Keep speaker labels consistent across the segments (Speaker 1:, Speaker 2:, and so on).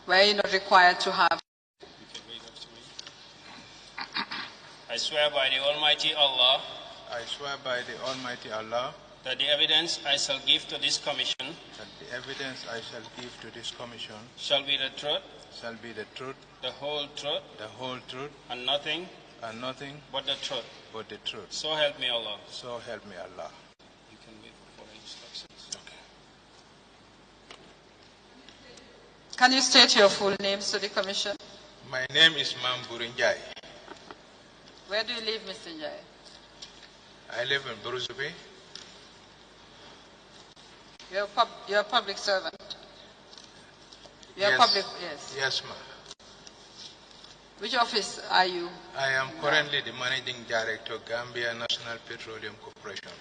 Speaker 1: where you're not required to have.
Speaker 2: I swear by the Almighty Allah.
Speaker 3: I swear by the Almighty Allah.
Speaker 2: That the evidence I shall give to this commission.
Speaker 3: That the evidence I shall give to this commission.
Speaker 2: Shall be the truth.
Speaker 3: Shall be the truth.
Speaker 2: The whole truth.
Speaker 3: The whole truth.
Speaker 2: And nothing.
Speaker 3: And nothing.
Speaker 2: But the truth.
Speaker 3: But the truth.
Speaker 2: So help me Allah.
Speaker 3: So help me Allah.
Speaker 2: You can wait for instructions.
Speaker 3: Okay.
Speaker 1: Can you state your full names to the commission?
Speaker 3: My name is Mambury Njie.
Speaker 1: Where do you live, Mr. Njie?
Speaker 3: I live in Brusubi.
Speaker 1: You're a public servant. You're
Speaker 3: yes.
Speaker 1: public, yes.
Speaker 3: Yes, ma'am.
Speaker 1: Which office are you?
Speaker 3: I am currently the Managing Director, Gambia National Petroleum Corporation.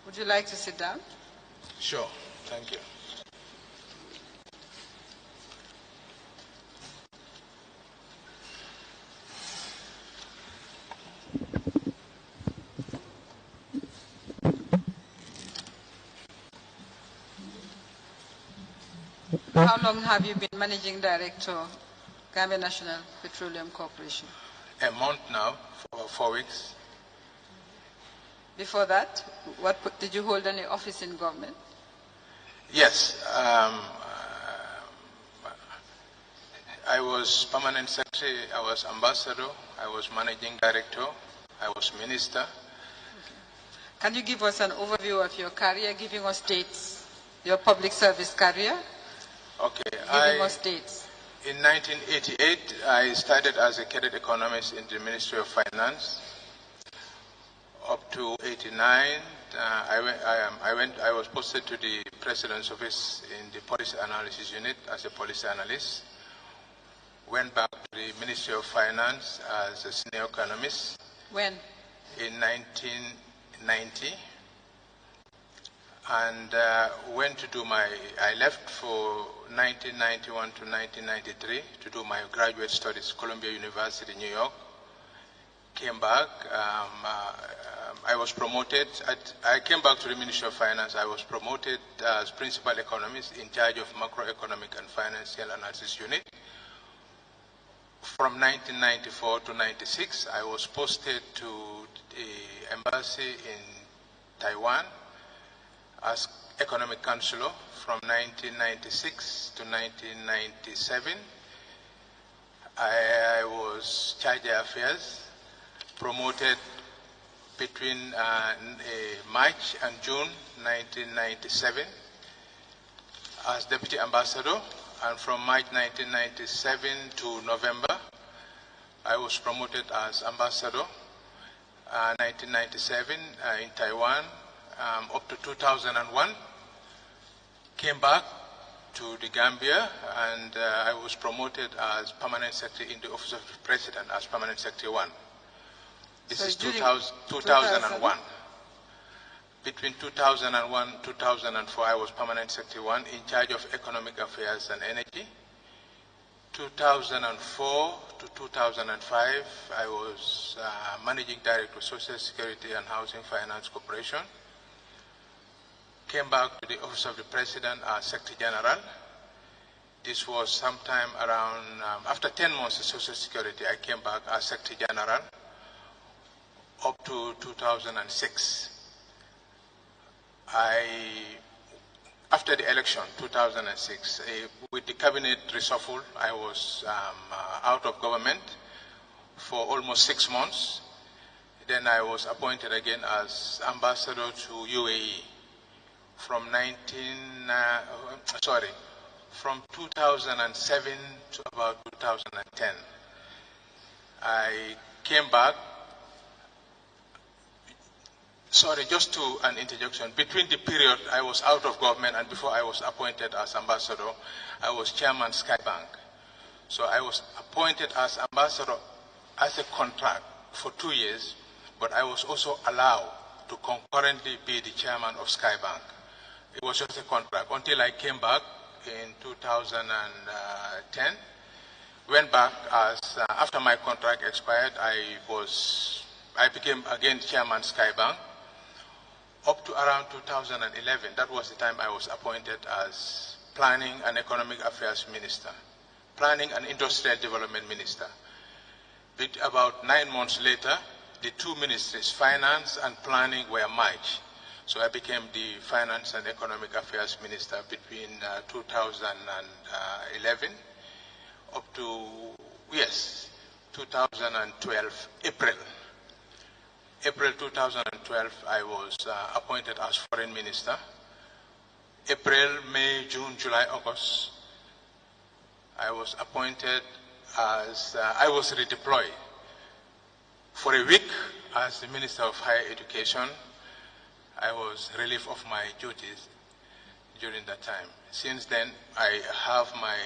Speaker 1: Would you like to sit down?
Speaker 3: Sure, thank you.
Speaker 1: How long have you been Managing Director, Gambia National Petroleum Corporation?
Speaker 3: A month now, for 4 weeks.
Speaker 1: Before that, did you hold any office in government?
Speaker 3: Yes. I was Permanent Secretary, I was Ambassador, I was Managing Director, I was Minister.
Speaker 1: Okay. Can you give us an overview of your career, giving us dates, your public service career?
Speaker 3: Okay.
Speaker 1: Giving us dates.
Speaker 3: In 1988, I started as a cadet economist in the Ministry of Finance. Up to 89, I was posted to the President's office in the Policy Analysis Unit as a policy analyst. Went back to the Ministry of Finance as a senior economist.
Speaker 1: When?
Speaker 3: In 1990. And went to do I left for 1991 to 1993 to do my graduate studies, Columbia University, New York. Came back, I was promoted, I came back to the Ministry of Finance, I was promoted as Principal Economist in charge of Macroeconomic and Financial Analysis Unit. From 1994 to 96, I was posted to the embassy in Taiwan as Economic Counselor from 1996 to 1997. I was Charge Affairs, promoted between March and June 1997 as Deputy Ambassador, and from March 1997 to November, I was promoted as Ambassador. 1997 in Taiwan, up to 2001, came back to the Gambia, and I was promoted as Permanent Secretary in the Office of the President as Permanent Secretary 1. This is 2001. Between 2001 and 2004, I was Permanent Secretary 1 in charge of Economic Affairs and Energy. 2004 to 2005, I was Managing Director of Social Security and Housing Finance Corporation. Came back to the Office of the President as Secretary General. This was sometime around, after 10 months of Social Security, I came back as Secretary General up to 2006. After the election, 2006, with the cabinet reshuffle, I was out of government for almost 6 months. Then I was appointed again as ambassador to UAE from 2007 to about 2010. I came back. Sorry, just to an interjection. Between the period I was out of government and before I was appointed as ambassador, I was chairman Skybank. So I was appointed as ambassador as a contract for 2 years, but I was also allowed to concurrently be the chairman of Skybank. It was just a contract until I came back in 2010. Went back as, after my contract expired, I became again chairman Skybank. up to around 2011, that was the time I was appointed as Planning and Economic Affairs Minister, Planning and Industrial Development Minister. But about 9 months later, the two ministries, Finance and Planning, were merged. So I became the Finance and Economic Affairs Minister between 2011 up to, 2012, April. April 2012, I was appointed as Foreign Minister. April, May, June, July, August, I was appointed as, I was redeployed for a week as the Minister of Higher Education. I was relieved of my duties during that time. Since then, I have my,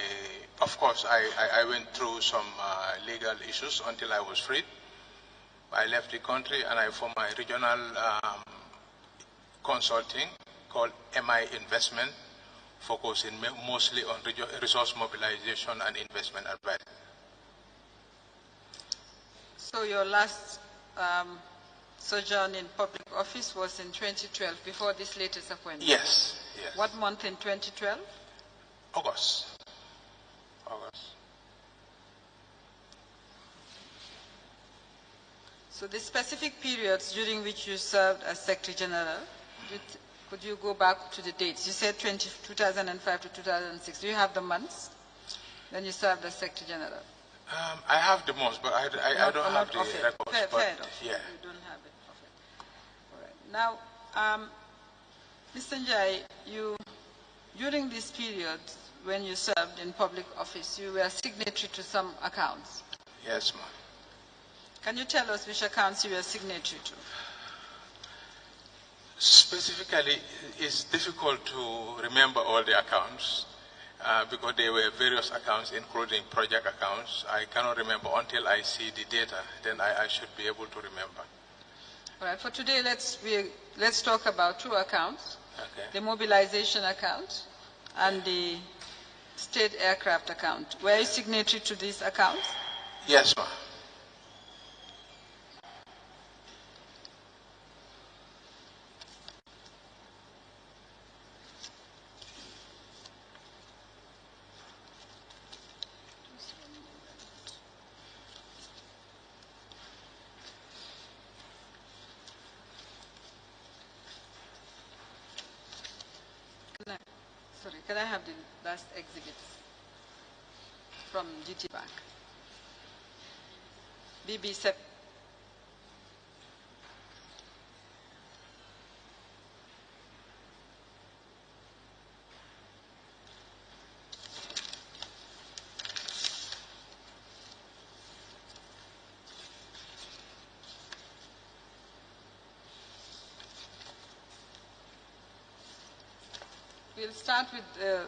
Speaker 3: of course, I went through some legal issues until I was freed. I left the country and I formed my regional consulting called MI Investment, focusing mostly on resource mobilization and investment advice.
Speaker 1: So your last sojourn in public office was in 2012, before this latest appointment?
Speaker 3: Yes, yes.
Speaker 1: What month in 2012?
Speaker 3: August. August.
Speaker 1: So the specific periods during which you served as Secretary General, could you go back to the dates? You said 2005 to 2006. Do you have the months when you served as Secretary General?
Speaker 3: I have the months, but I don't have the records.
Speaker 1: Fair enough.
Speaker 3: Yeah.
Speaker 1: You don't have it. Okay. All right. Now, Mr. Njie, during this period when you served in public office, you were signatory to some accounts.
Speaker 3: Yes, ma'am.
Speaker 1: Can you tell us which accounts you were signatory to?
Speaker 3: Specifically, it's difficult to remember all the accounts because there were various accounts, including project accounts. I cannot remember until I see the data, then I should be able to remember.
Speaker 1: All right, for today, let's talk about two accounts,
Speaker 3: Okay.
Speaker 1: the mobilization account and the state aircraft account. Were you signatory to these accounts?
Speaker 3: Yes, ma'am.
Speaker 1: Can I have the last exhibits from GT Bank? BB7.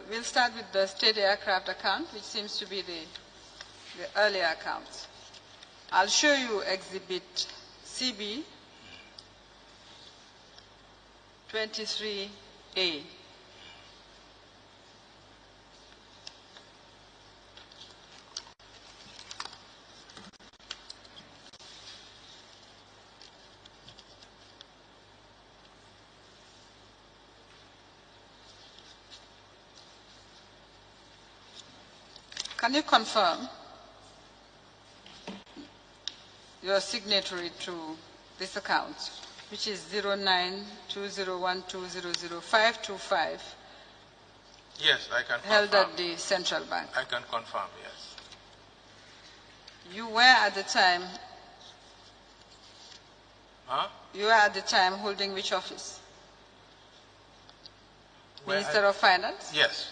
Speaker 1: We'll start with the state aircraft account, which seems to be the earlier account. I'll show you exhibit CB 23A. Can you confirm your signatory to this account, which is 092012000525,
Speaker 3: Yes, I can
Speaker 1: held
Speaker 3: confirm.
Speaker 1: at the central bank?
Speaker 3: I can confirm, yes.
Speaker 1: You were at the time.
Speaker 3: Huh?
Speaker 1: You were at the time holding which office? Minister of Finance
Speaker 3: Yes,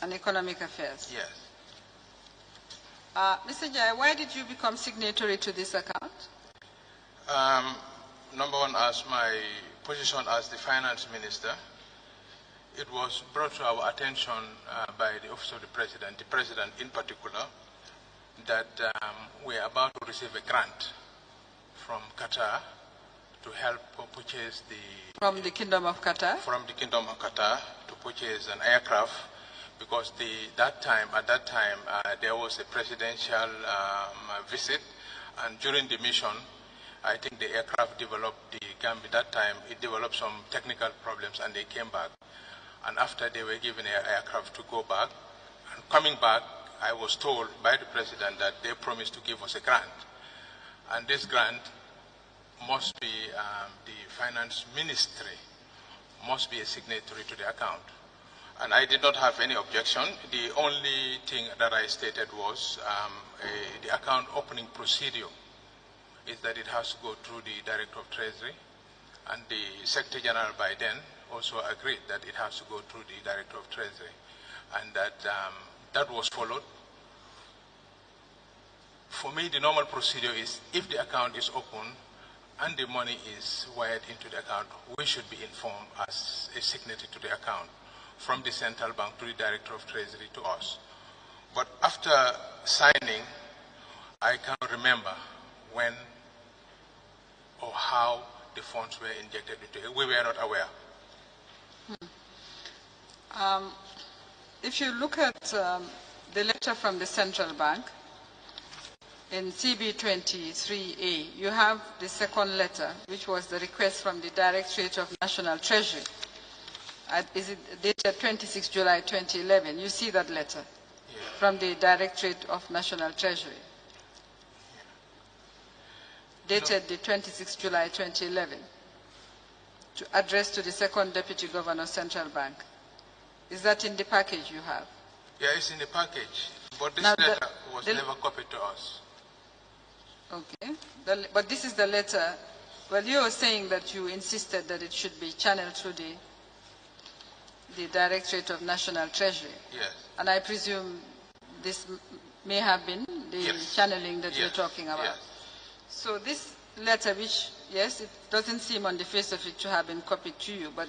Speaker 1: and Economic Affairs.
Speaker 3: yes.
Speaker 1: Mr. Njie, why did you become signatory to this account?
Speaker 3: Number one, as my position as the finance minister, it was brought to our attention by the Office of the President in particular, that we are about to receive a grant from Qatar to help purchase the...
Speaker 1: From the Kingdom of Qatar?
Speaker 3: From the Kingdom of Qatar to purchase an aircraft, because at that time, there was a presidential visit, and during the mission, I think the aircraft developed, the Gambia that time, it developed some technical problems and they came back. And after they were given an aircraft to go back, and coming back, I was told by the president that they promised to give us a grant. And this grant must be, the finance ministry must be a signatory to the account. And I did not have any objection. The only thing that I stated was the account opening procedure is that it has to go through the Director of Treasury, and the Secretary General by then also agreed that it has to go through the Director of Treasury, and that that was followed. For me, the normal procedure is if the account is open and the money is wired into the account, we should be informed as a signatory to the account, from the central bank to the Director of Treasury to us. But after signing, I cannot remember when or how the funds were injected into it. We were not aware.
Speaker 1: If you look at the letter from the central bank, in CB 23A, you have the second letter, which was the request from the Directorate of National Treasury. Is it dated 26 July 2011? You see that letter from the Directorate of National Treasury, dated the 26 July 2011, to address to the second Deputy Governor, Central Bank. Is that in the package you have?
Speaker 3: Yeah, it's in the package, but this letter was never copied to us.
Speaker 1: Okay, but this is the letter. Well, you were saying that you insisted that it should be channeled through the Directorate of National Treasury.
Speaker 3: Yes.
Speaker 1: And I presume this may have been the channeling that you're talking about.
Speaker 3: Yes.
Speaker 1: So this letter, which, yes, it doesn't seem on the face of it to have been copied to you, but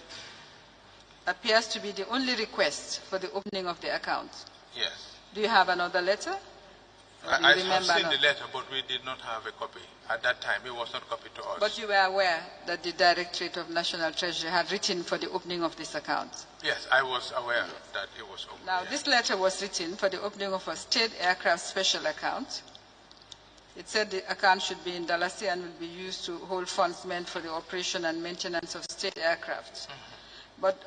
Speaker 1: appears to be the only request for the opening of the account.
Speaker 3: Yes.
Speaker 1: Do you have another letter?
Speaker 3: I have seen the letter, but we did not have a copy. At that time, it was not copied to us.
Speaker 1: But you were aware that the Directorate of National Treasury had written for the opening of this account?
Speaker 3: Yes, I was aware that it was open.
Speaker 1: Now, this letter was written for the opening of a state aircraft special account. It said the account should be in Dalasi and will be used to hold funds meant for the operation and maintenance of state aircraft. But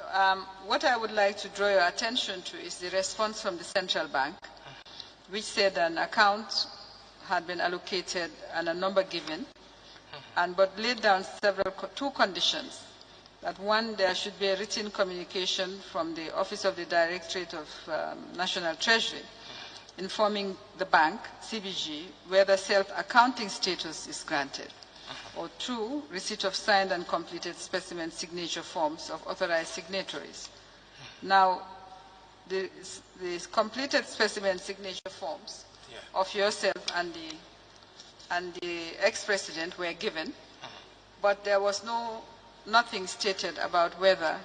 Speaker 1: what I would like to draw your attention to is the response from the central bank, which said an account had been allocated and a number given, but laid down two conditions. That one, there should be a written communication from the Office of the Directorate of National Treasury informing the bank, CBG, whether self-accounting status is granted. Or two, receipt of signed and completed specimen signature forms of authorized signatories. Now, the completed specimen signature forms of yourself and the ex-president were given, but there was nothing stated about whether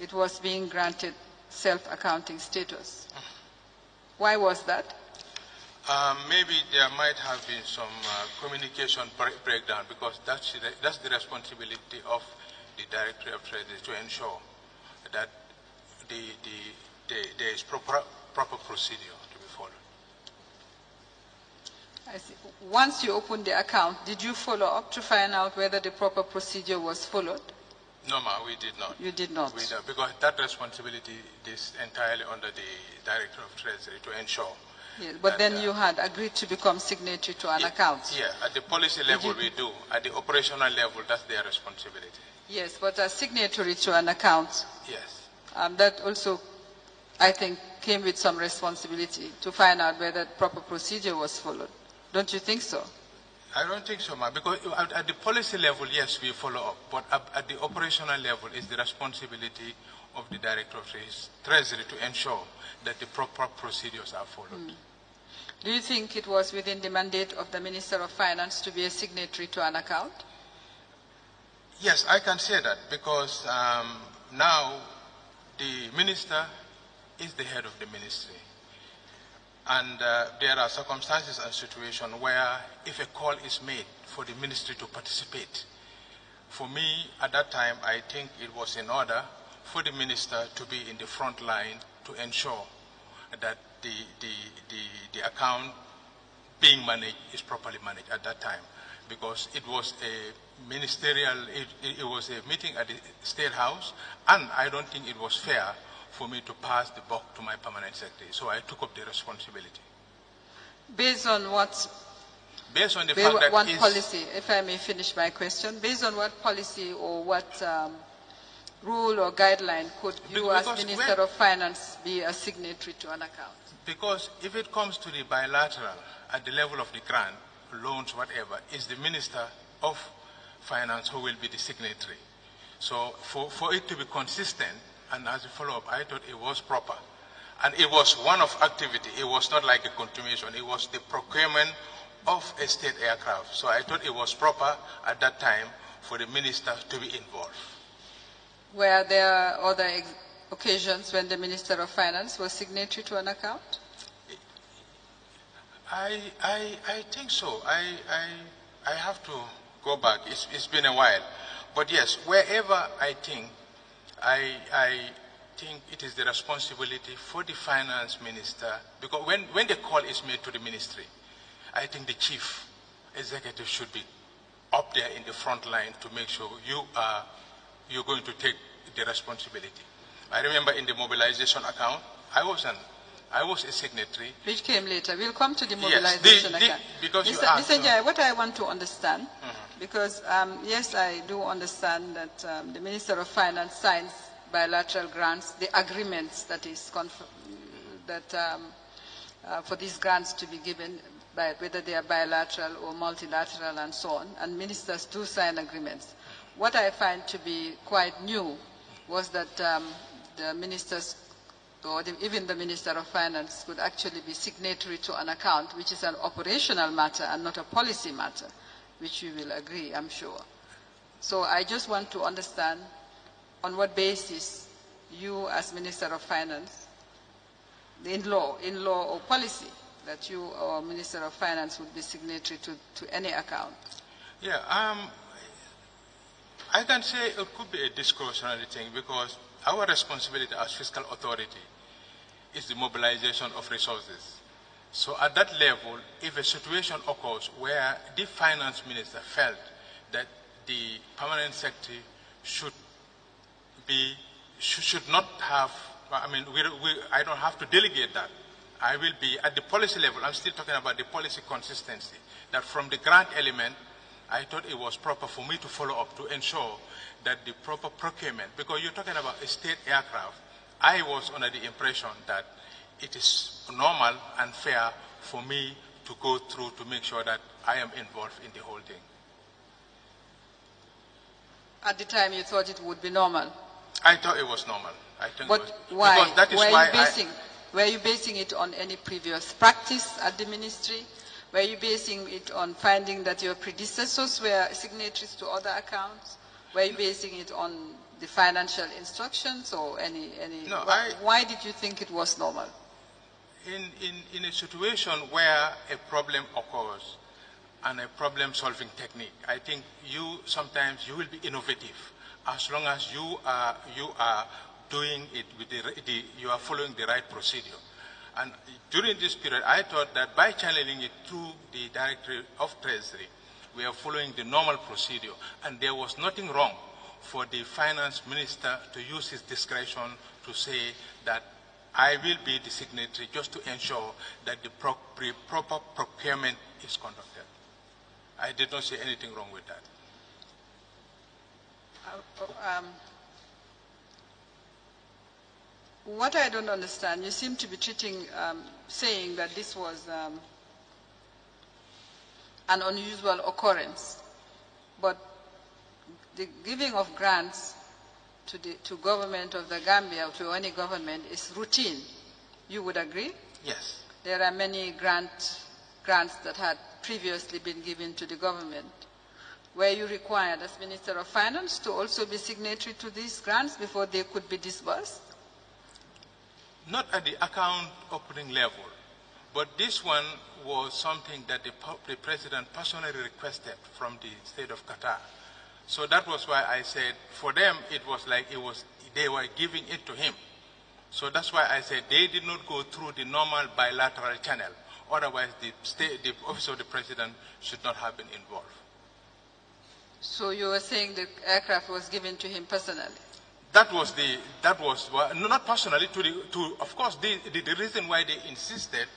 Speaker 1: it was being granted self-accounting status. Why was that?
Speaker 3: Maybe there might have been some communication breakdown, because that's the responsibility of the Directorate of Treasury to ensure that there is proper procedure to be followed.
Speaker 1: I see. Once you opened the account, did you follow up to find out whether the proper procedure was followed?
Speaker 3: No, ma'am, we did not.
Speaker 1: You did not?
Speaker 3: We don't, because that responsibility is entirely under the Director of Treasury to ensure.
Speaker 1: Yes, but then you had agreed to become signatory to an account.
Speaker 3: Yeah, at the policy level we do. At the operational level, that's their responsibility.
Speaker 1: Yes, but as signatory to an account,
Speaker 3: yes,
Speaker 1: that also, I think, came with some responsibility to find out whether proper procedure was followed. Don't you think so?
Speaker 3: I don't think so, ma'am, because at the policy level, yes, we follow up, but at the operational level, it's the responsibility of the Director of Treasury to ensure that the proper procedures are followed.
Speaker 1: Do you think it was within the mandate of the Minister of Finance to be a signatory to an account?
Speaker 3: Yes, I can say that, because now the Minister is the head of the ministry. And there are circumstances and situations where if a call is made for the ministry to participate, for me at that time, I think it was in order for the minister to be in the front line to ensure that the account being managed is properly managed at that time. because it was a ministerial, it was a meeting at the State House, and I don't think it was fair for me to pass the buck to my permanent secretary. So I took up the responsibility.
Speaker 1: Based on what?
Speaker 3: Based on the fact that
Speaker 1: one policy, if I may finish my question, based on what policy or what rule or guideline could you as Minister of Finance be a signatory to an account?
Speaker 3: Because if it comes to the bilateral at the level of the grant, loans, whatever, it's the Minister of Finance who will be the signatory. So for it to be consistent, and as a follow-up, I thought it was proper. And it was one of activity. It was not like a continuation. It was the procurement of a state aircraft. So I thought it was proper at that time for the minister to be involved.
Speaker 1: Were there other occasions when the Minister of Finance was signatory to an account?
Speaker 3: I think so. I have to go back. It's been a while. But yes, wherever I think it is the responsibility for the finance minister, because when the call is made to the ministry, I think the chief executive should be up there in the front line to make sure you're going to take the responsibility. I remember in the mobilization account, I was a signatory. Which
Speaker 1: came later. We'll come to the mobilization account.
Speaker 3: Because
Speaker 1: Mr. Njie, what I want to understand, because yes, I do understand that the Minister of Finance signs bilateral grants, the agreements that is for these grants to be given, whether they are bilateral or multilateral and so on, and ministers do sign agreements. What I find to be quite new was that the ministers, or even the Minister of Finance, could actually be signatory to an account, which is an operational matter and not a policy matter, which you will agree, I'm sure. So I just want to understand on what basis you, as Minister of Finance, in law or policy, that you or Minister of Finance would be signatory to any account.
Speaker 3: Yeah, I can say it could be a discretionary thing, because our responsibility as fiscal authority is the mobilization of resources. So at that level, if a situation occurs where the finance minister felt that the permanent secretary should not have, I mean, I don't have to delegate that. I will be at the policy level. I'm still talking about the policy consistency, that from the grant element, I thought it was proper for me to follow up to ensure that the proper procurement, because you're talking about a state aircraft, I was under the impression that it is normal and fair for me to go through to make sure that I am involved in the whole thing.
Speaker 1: At the time you thought it would be normal?
Speaker 3: I thought it was normal. I think
Speaker 1: but
Speaker 3: it was,
Speaker 1: why?
Speaker 3: Because that is
Speaker 1: were you basing it on any previous practice at the ministry? Were you basing it on finding that your predecessors were signatories to other accounts? Were you basing it on the financial instructions or any
Speaker 3: no,
Speaker 1: why did you think it was normal?
Speaker 3: In a situation where a problem occurs and a problem-solving technique, I think sometimes you will be innovative as long as you are doing it with you are following the right procedure. And during this period, I thought that by channeling it through the Director of Treasury, we are following the normal procedure, and there was nothing wrong for the finance minister to use his discretion to say that I will be the signatory just to ensure that the proper procurement is conducted. I did not see anything wrong with that.
Speaker 1: What I don't understand, you seem to be saying that this was an unusual occurrence, but the giving of grants to government of the Gambia, or to any government, is routine. You would agree?
Speaker 3: Yes.
Speaker 1: There are many grants that had previously been given to the government. Were you required as Minister of Finance to also be signatory to these grants before they could be disbursed?
Speaker 3: Not at the account opening level, but this one was something that the President personally requested from the state of Qatar. So that was why I said, for them, it was like they were giving it to him. So that's why I said they did not go through the normal bilateral channel. Otherwise, the office of the President should not have been involved.
Speaker 1: So you were saying the aircraft was given to him personally?
Speaker 3: That was not personally, of course, the reason why they insisted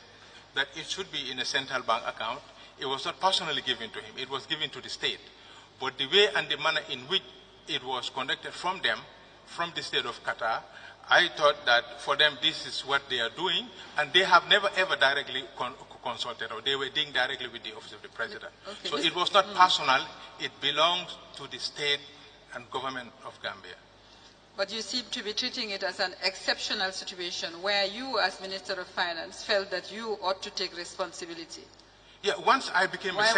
Speaker 3: that it should be in a central bank account, it was not personally given to him, it was given to the state. But the way and the manner in which it was conducted from them, from the state of Qatar, I thought that for them this is what they are doing, and they have never ever directly consulted, or they were dealing directly with the office of the president.
Speaker 1: Okay,
Speaker 3: so it was not personal, it belongs to the state and government of Gambia.
Speaker 1: But you seem to be treating it as an exceptional situation where you, as Minister of Finance, felt that you ought to take responsibility.
Speaker 3: Yeah, once I became
Speaker 1: Why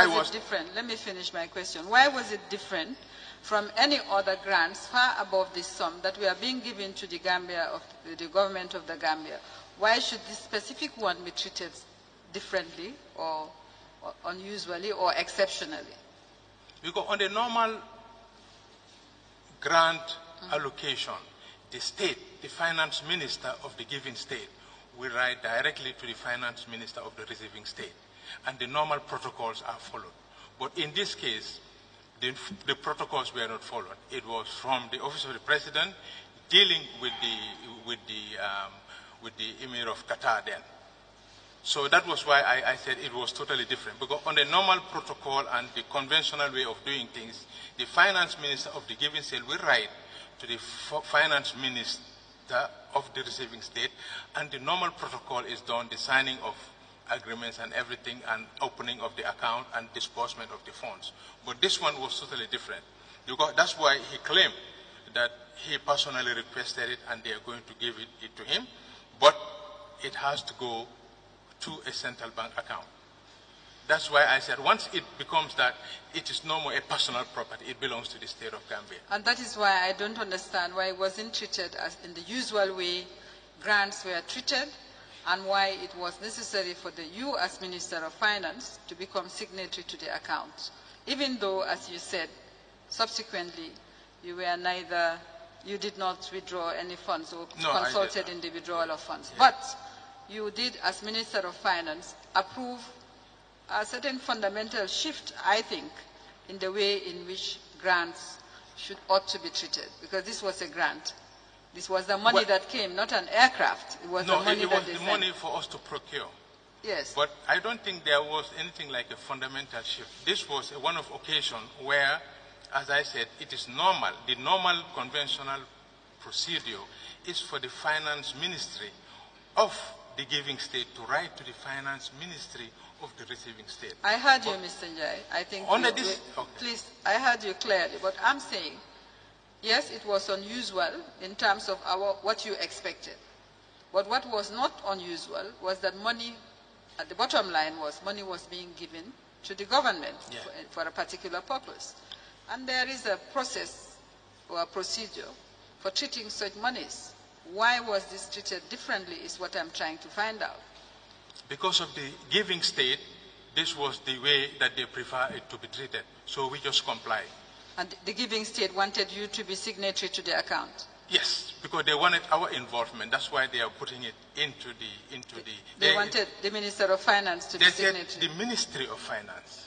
Speaker 1: was it different? Let me finish my question. Why was it different from any other grants far above this sum that were being given to the Gambia, of the government of the Gambia? Why should this specific one be treated differently or unusually or exceptionally?
Speaker 3: Because on the normal grant allocation, the state, the finance minister of the given state, will write directly to the finance minister of the receiving state, and the normal protocols are followed. But in this case, the protocols were not followed. It was from the office of the president dealing with the Emir of Qatar then. So that was why I said it was totally different. Because on the normal protocol and the conventional way of doing things, the finance minister of the given state will write to the finance minister of the receiving state, and the normal protocol is done, the signing of agreements and everything, and opening of the account and disbursement of the funds. But this one was totally different. Because that's why he claimed that he personally requested it and they are going to give it to him, but it has to go to a central bank account. That's why I said once it becomes that, it is no more a personal property, it belongs to the state of Gambia.
Speaker 1: And that is why I don't understand why it wasn't treated as in the usual way grants were treated, and why it was necessary for you as Minister of Finance to become signatory to the account. Even though, as you said, subsequently you did not withdraw any funds or consulted in the withdrawal of funds. Yeah. But you did, as Minister of Finance, approve a certain fundamental shift, I think, in the way in which grants ought to be treated, because this was a grant. This was the money that came, not an aircraft. It was the money that they sent.
Speaker 3: Money for us to procure.
Speaker 1: Yes.
Speaker 3: But I don't think there was anything like a fundamental shift. This was a one-off occasion where, as I said, it is normal. The normal conventional procedure is for the finance ministry of the giving state to write to the finance ministry of the receiving state.
Speaker 1: I heard you, Mr. Njie. I think please, I heard you clearly. But I'm saying, yes, it was unusual in terms of what you expected. But what was not unusual was that money, at the bottom line was, money was being given to the government for a particular purpose. And there is a process or a procedure for treating such monies. Why was this treated differently is what I'm trying to find out.
Speaker 3: Because of the giving state, this was the way that they prefer it to be treated. So we just complied.
Speaker 1: And the giving state wanted you to be signatory to the account?
Speaker 3: Yes, because they wanted our involvement. That's why they are putting it into the.
Speaker 1: They wanted the Minister of Finance to be signatory.
Speaker 3: Said the Ministry of Finance.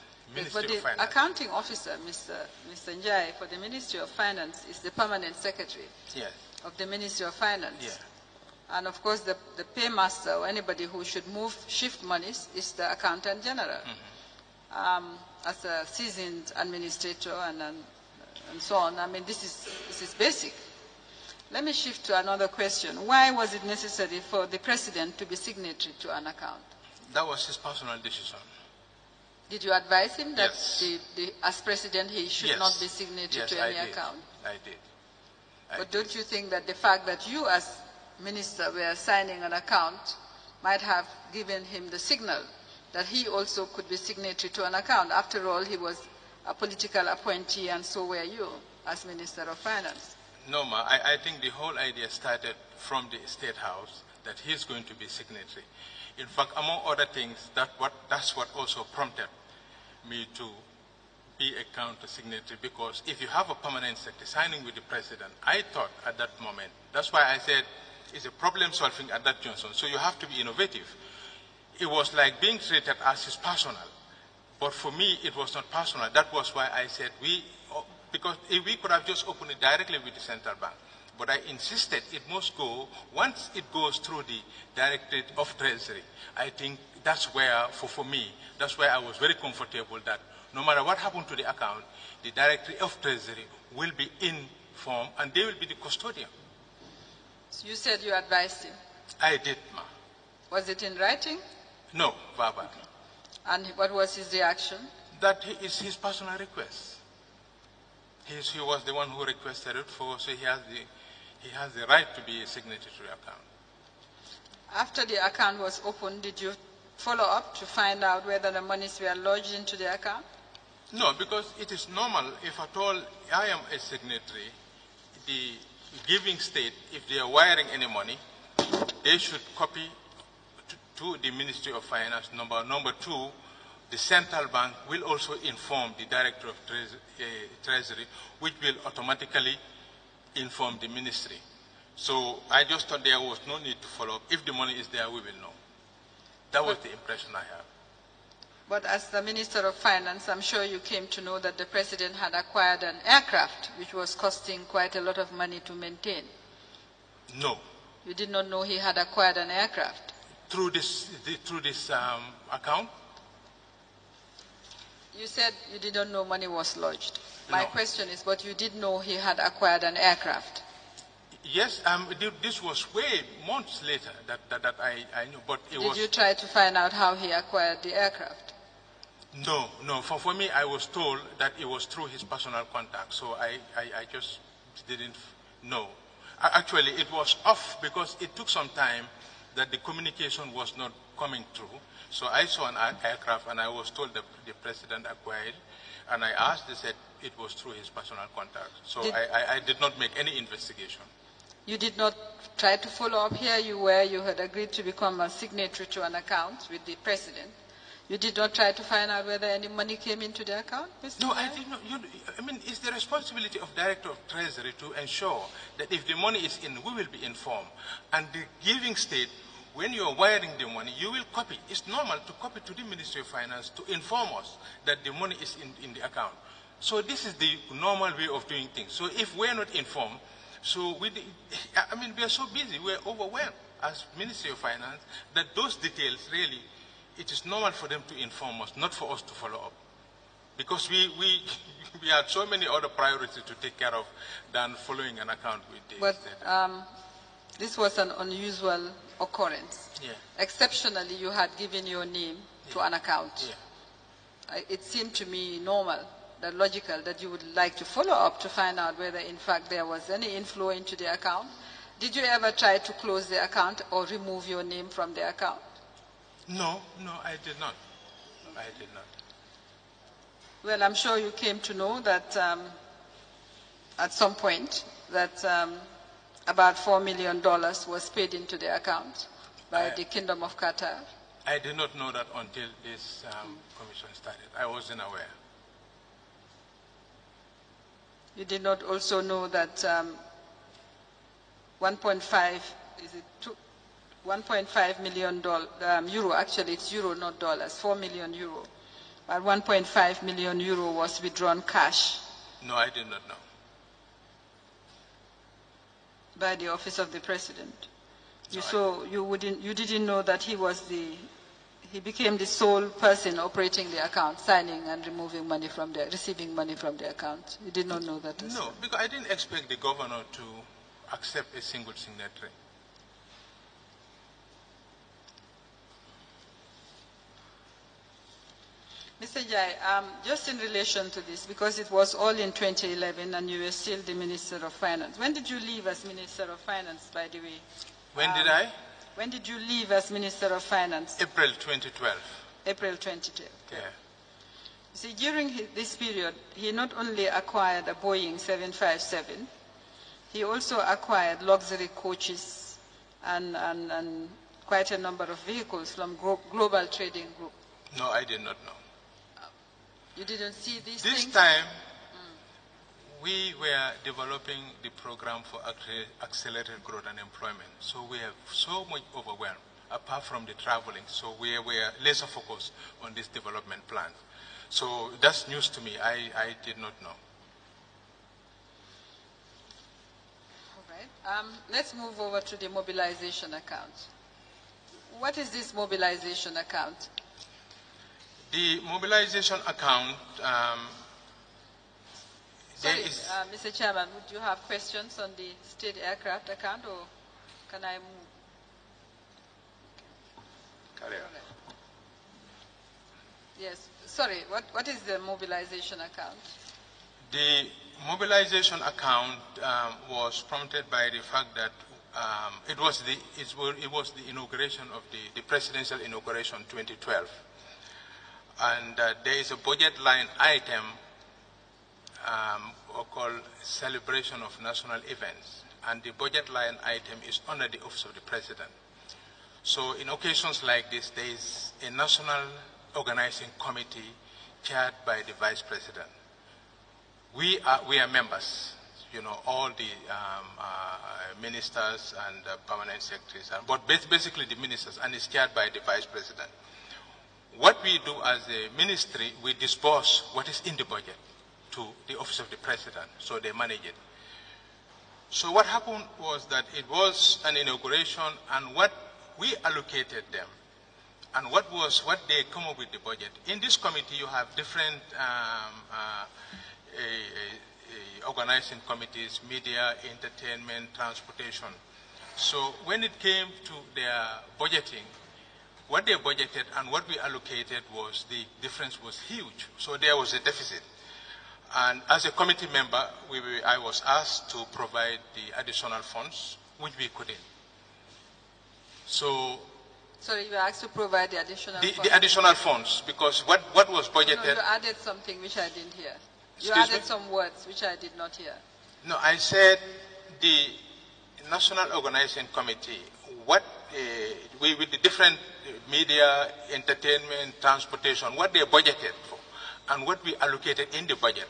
Speaker 1: For the accounting officer, Mr. Njie, for the Ministry of Finance is the permanent secretary of the Ministry of Finance. Yeah. And of course, the paymaster or anybody who should shift monies is the accountant general. As a seasoned administrator and so on, I mean, this is basic. Let me shift to another question. Why was it necessary for the president to be signatory to an account?
Speaker 3: That was his personal decision.
Speaker 1: Did you advise him that as president he should not be signatory to any account?
Speaker 3: I did.
Speaker 1: But don't you think that the fact that you as minister were signing an account might have given him the signal that he also could be signatory to an account? After all, he was a political appointee, and so were you as Minister of Finance.
Speaker 3: No, I think the whole idea started from the State House that he's going to be signatory. In fact, among other things, that's what also prompted me to be a counter signatory, because if you have a permanent secretary signing with the president, I thought at that moment, that's why I said it's a problem solving at that junction, so you have to be innovative. It was like being treated as his personal. But for me, it was not personal. That was why I said because if we could have just opened it directly with the central bank. But I insisted it must go, once it goes through the Directorate of Treasury, I think that's where, for me, that's where I was very comfortable that no matter what happened to the account, the Directorate of Treasury will be informed and they will be the custodian.
Speaker 1: So you said you advised him?
Speaker 3: I did, ma.
Speaker 1: Was it in writing?
Speaker 3: No, verbal.
Speaker 1: Okay. And what was his reaction?
Speaker 3: That is his personal request. He was the one who requested it so he has the right to be a signatory to the account.
Speaker 1: After the account was opened, did you follow up to find out whether the monies were lodged into the account?
Speaker 3: No, because it is normal. If at all I am a signatory, the giving state, if they are wiring any money, they should copy to the Ministry of Finance. Number two, the central bank will also inform the Director of Treasury, which will automatically inform the ministry. So I just thought there was no need to follow up. If the money is there, we will know. That was the impression I have.
Speaker 1: But as the Minister of Finance, I'm sure you came to know that the President had acquired an aircraft, which was costing quite a lot of money to maintain.
Speaker 3: No.
Speaker 1: You did not know he had acquired an aircraft?
Speaker 3: Through this account?
Speaker 1: You said you didn't know money was lodged.
Speaker 3: No.
Speaker 1: My question is, but you did know he had acquired an aircraft?
Speaker 3: Yes, this was way months later that I knew, but it was...
Speaker 1: Did you try to find out how he acquired the aircraft?
Speaker 3: No. For me, I was told that it was through his personal contact, so I just didn't know. Actually, it was off because it took some time that the communication was not coming through. So I saw an aircraft and I was told that the President acquired, and I asked, they said it was through his personal contact. So I did not make any investigation.
Speaker 1: You did not try to follow up here? You had agreed to become a signatory to an account with the President. You did not try to find out whether any money came into the account, Mr.
Speaker 3: No, I did not. It's the responsibility of Director of Treasury to ensure that if the money is in, we will be informed. And the giving state, when you are wiring the money, you will copy. It's normal to copy to the Ministry of Finance to inform us that the money is in the account. So this is the normal way of doing things. So if we're not informed, so we are so busy, we're overwhelmed as Ministry of Finance that those details really, it is normal for them to inform us, not for us to follow up. Because we had so many other priorities to take care of than following an account with the
Speaker 1: But this was an unusual occurrence.
Speaker 3: Yeah.
Speaker 1: Exceptionally, you had given your name to an account.
Speaker 3: Yeah.
Speaker 1: It seemed to me normal, that logical, that you would like to follow up to find out whether in fact there was any inflow into the account. Did you ever try to close the account or remove your name from the account?
Speaker 3: No, I did not. I did not.
Speaker 1: Well, I'm sure you came to know that at some point that about $4 million was paid into the account by the Kingdom of Qatar.
Speaker 3: I did not know that until this commission started. I wasn't aware.
Speaker 1: You did not also know that 1.5 million euro, actually it's euro, not dollars, 4 million euro. But 1.5 million euro was withdrawn cash.
Speaker 3: No, I did not know.
Speaker 1: By the office of the President.
Speaker 3: No,
Speaker 1: you didn't know that he became the sole person operating the account, signing and removing money from there, receiving money from the account. You did not know that as well.
Speaker 3: No, because I didn't expect the governor to accept a single signatory.
Speaker 1: Mr. Njie, just in relation to this, because it was all in 2011 and you were still the Minister of Finance. When did you leave as Minister of Finance, by the way?
Speaker 3: When did I?
Speaker 1: When did you leave as Minister of Finance?
Speaker 3: April 2012.
Speaker 1: April 2012.
Speaker 3: Yeah.
Speaker 1: You see, during this period, he not only acquired a Boeing 757, he also acquired luxury coaches and quite a number of vehicles from Global Trading Group.
Speaker 3: No, I did not know.
Speaker 1: You didn't see these things?
Speaker 3: This time, we were developing the program for accelerated growth and employment. So we are so much overwhelmed, apart from the traveling. So we were laser focused on this development plan. So that's news to me. I did not know.
Speaker 1: All right. Let's move over to the mobilization account. What is this mobilization account?
Speaker 3: The mobilization account,
Speaker 1: Sorry, Mr. Chairman, would you have questions on the state aircraft account, or can I move?
Speaker 3: Carry on.
Speaker 1: Yes. Sorry, what is the mobilization account?
Speaker 3: The mobilization account was prompted by the fact that it was the inauguration of the presidential inauguration 2012, and there is a budget line item called celebration of national events, and the budget line item is under the office of the president. So in occasions like this, there is a national organizing committee chaired by the vice president. We are members, you know, all the ministers and permanent secretaries, but basically the ministers, and it's chaired by the vice president. What we do as a ministry, we disperse what is in the budget to the office of the president, so they manage it. So what happened was that it was an inauguration, and what we allocated them, and what they come up with the budget. In this committee, you have different organizing committees: media, entertainment, transportation. So when it came to their budgeting, what they budgeted and what we allocated the difference was huge. So there was a deficit. And as a committee member, I was asked to provide the additional funds, which we couldn't. So,
Speaker 1: sorry, you were asked to provide the additional funds?
Speaker 3: The additional funds, because what was budgeted...
Speaker 1: No, you added something which I didn't hear. You added some words which I did not hear.
Speaker 3: No, I said the National Organizing Committee, with the different media, entertainment, transportation, what they budgeted for, and what we allocated in the budget.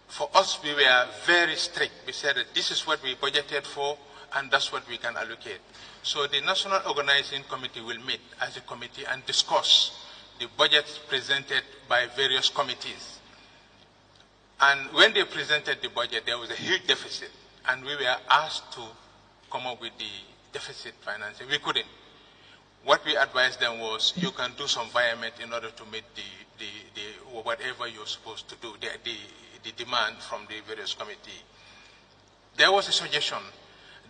Speaker 3: For us, we were very strict. We said that this is what we budgeted for, and that's what we can allocate. So the National Organizing Committee will meet as a committee and discuss the budgets presented by various committees. And when they presented the budget, there was a huge deficit, and we were asked to come up with the deficit financing. We couldn't. What we advised them was, you can do some environment in order to meet whatever you're supposed to do, the demand from the various committee. There was a suggestion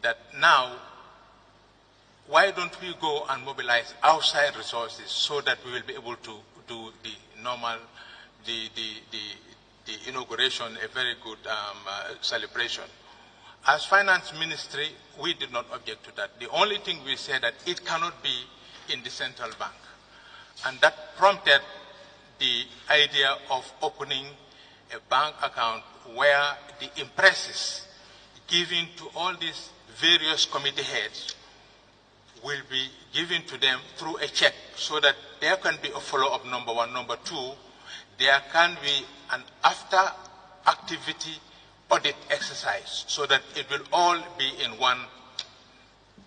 Speaker 3: that now, why don't we go and mobilize outside resources so that we will be able to do the normal, the inauguration, a very good celebration. As finance ministry, we did not object to that. The only thing we said that it cannot be in the central bank. And that prompted the idea of opening a bank account where the impresses given to all these various committee heads will be given to them through a check, so that there can be a follow-up, number one. Number two, there can be an after-activity audit exercise, so that it will all be in one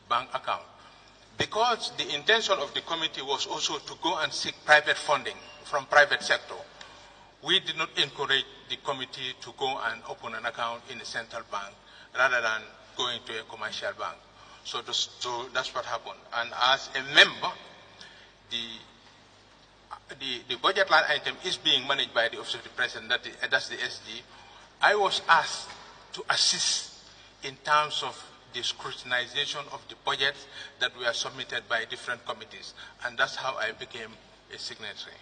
Speaker 3: bank account. Because the intention of the committee was also to go and seek private funding from private sector, we did not encourage the committee to go and open an account in a central bank rather than going to a commercial bank. So that's what happened. And as a member, the budget line item is being managed by the Office of the President, that's the SG. I was asked to assist in terms of the scrutinization of the budgets that were submitted by different committees, and that's how I became a signatory.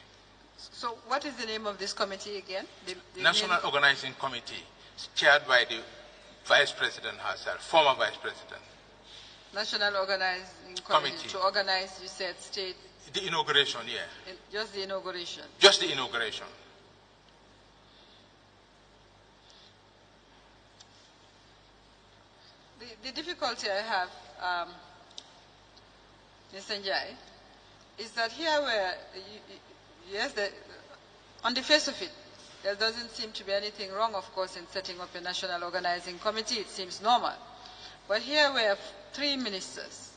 Speaker 1: So what is the name of this committee again? The
Speaker 3: National Organizing Committee, chaired by the Vice President herself, former Vice President.
Speaker 1: National Organizing Committee. To organize, you said, state...
Speaker 3: The inauguration, yeah.
Speaker 1: Just the inauguration?
Speaker 3: Just the inauguration.
Speaker 1: The difficulty I have, Mr. Njie, is that here where, on the face of it, there doesn't seem to be anything wrong, of course, in setting up a national organizing committee. It seems normal. But here we have 3 ministers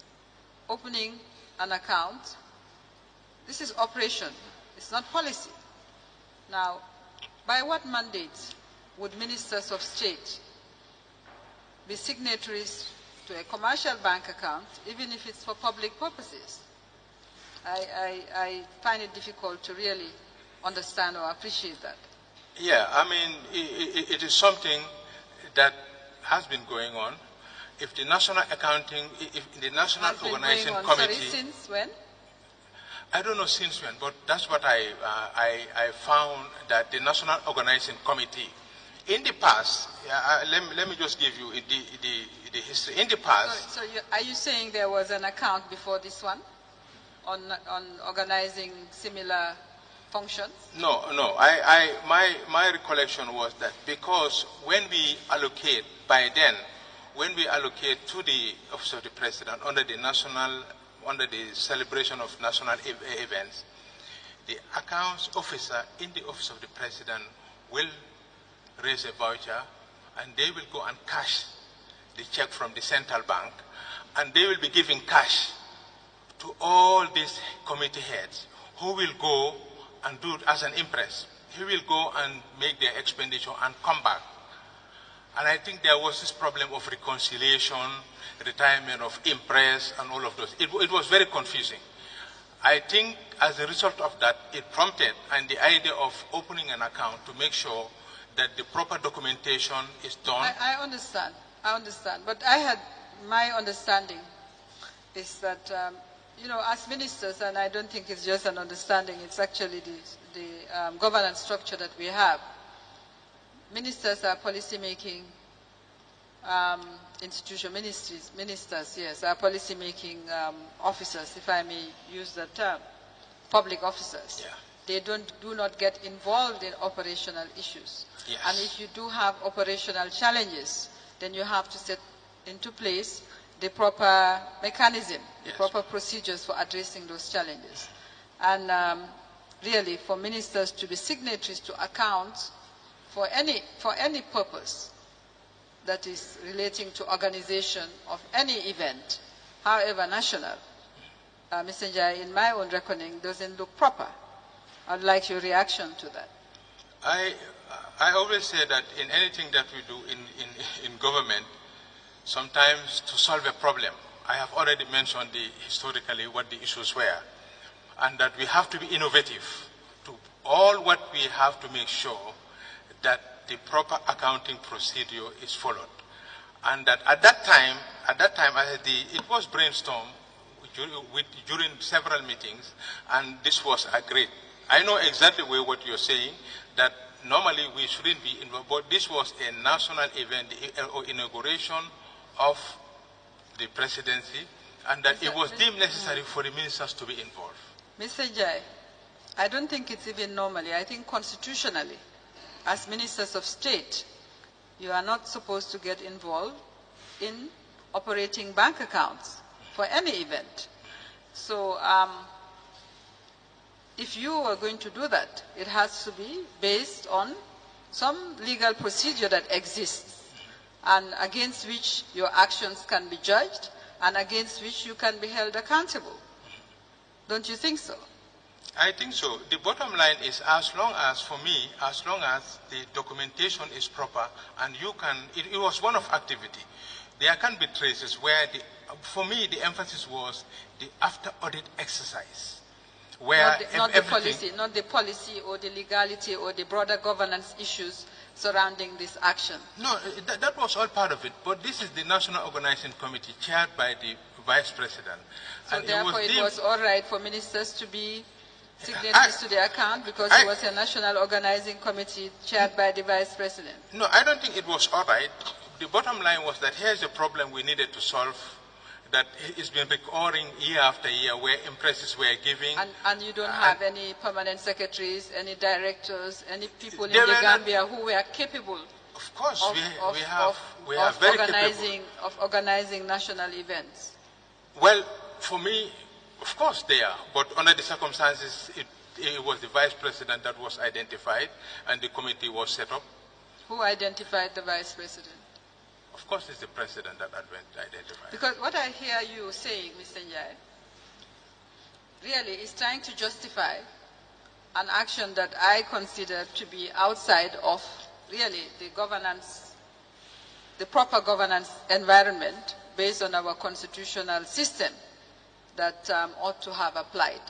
Speaker 1: opening an account. This is operation. It's not policy. Now, by what mandate would ministers of state be signatories to a commercial bank account, even if it's for public purposes? I find it difficult to really understand or appreciate that.
Speaker 3: Yeah, I mean, it is something that has been going on. If the National Accounting, if the National Organizing Committee...
Speaker 1: Sorry, since when?
Speaker 3: I don't know since when, but that's what I found, that the National Organizing Committee, in the past, let me just give you the history. In the past...
Speaker 1: So are you saying there was an account before this one on organizing similar functions?
Speaker 3: No. My recollection was that because when we allocate, by then, when we allocate to the Office of the President under the celebration of national events, the accounts officer in the Office of the President will raise a voucher, and they will go and cash the check from the central bank, and they will be giving cash to all these committee heads who will go and do it as an impress. He will go and make their expenditure and come back. And I think there was this problem of reconciliation, retirement of impress, and all of those. It was very confusing. I think as a result of that, it prompted and the idea of opening an account to make sure that the proper documentation is done.
Speaker 1: I understand. But my understanding is that, as ministers, and I don't think it's just an understanding, it's actually the governance structure that we have. Ministers are policy-making ministers, yes, are policy-making officers, if I may use that term, public officers.
Speaker 3: Yeah.
Speaker 1: They do not get involved in operational issues.
Speaker 3: Yes.
Speaker 1: And if you do have operational challenges, then you have to set into place the proper mechanism, the proper procedures for addressing those challenges. And really, for ministers to be signatories to accounts for any purpose that is relating to organization of any event, however national, Mr. Njie, in my own reckoning, doesn't look proper. I'd like your reaction to that.
Speaker 3: I always say that in anything that we do in government, sometimes to solve a problem, I have already mentioned historically what the issues were, and that we have to be innovative to all what we have to make sure that the proper accounting procedure is followed. And that at that time, it was brainstormed during several meetings, and this was agreed. I know exactly what you're saying, that normally we shouldn't be involved, but this was a national event, the inauguration of the presidency, and that it was deemed necessary for the ministers to be involved.
Speaker 1: Mr. Njie, I don't think it's even normally. I think constitutionally, as ministers of state, you are not supposed to get involved in operating bank accounts for any event. So if you are going to do that, it has to be based on some legal procedure that exists and against which your actions can be judged and against which you can be held accountable. Don't you think so?
Speaker 3: I think so. The bottom line is, as long as the documentation is proper, and you can, it was one of activity. There can be traces where, for me, the emphasis was the after audit exercise, where
Speaker 1: not the policy or the legality or the broader governance issues surrounding this action.
Speaker 3: No, that was all part of it. But this is the National Organizing Committee chaired by the Vice President.
Speaker 1: So
Speaker 3: and
Speaker 1: therefore it was all right for ministers to be signatories to the account because it was a National Organizing Committee chaired by the Vice President.
Speaker 3: No, I don't think it was all right. The bottom line was that here's a problem we needed to solve, that it's been recurring year after year, where impresses were giving.
Speaker 1: And you don't have any permanent secretaries, any directors, any people in the Gambia who were capable
Speaker 3: of course,
Speaker 1: of organizing national events?
Speaker 3: Well, for me, of course they are, but under the circumstances, it was the Vice President that was identified and the committee was set up.
Speaker 1: Who identified the Vice President?
Speaker 3: Of course it's the President that identified.
Speaker 1: Because what I hear you saying, Mr. Njie, really is trying to justify an action that I consider to be outside of really the governance, the proper governance environment based on our constitutional system that ought to have applied.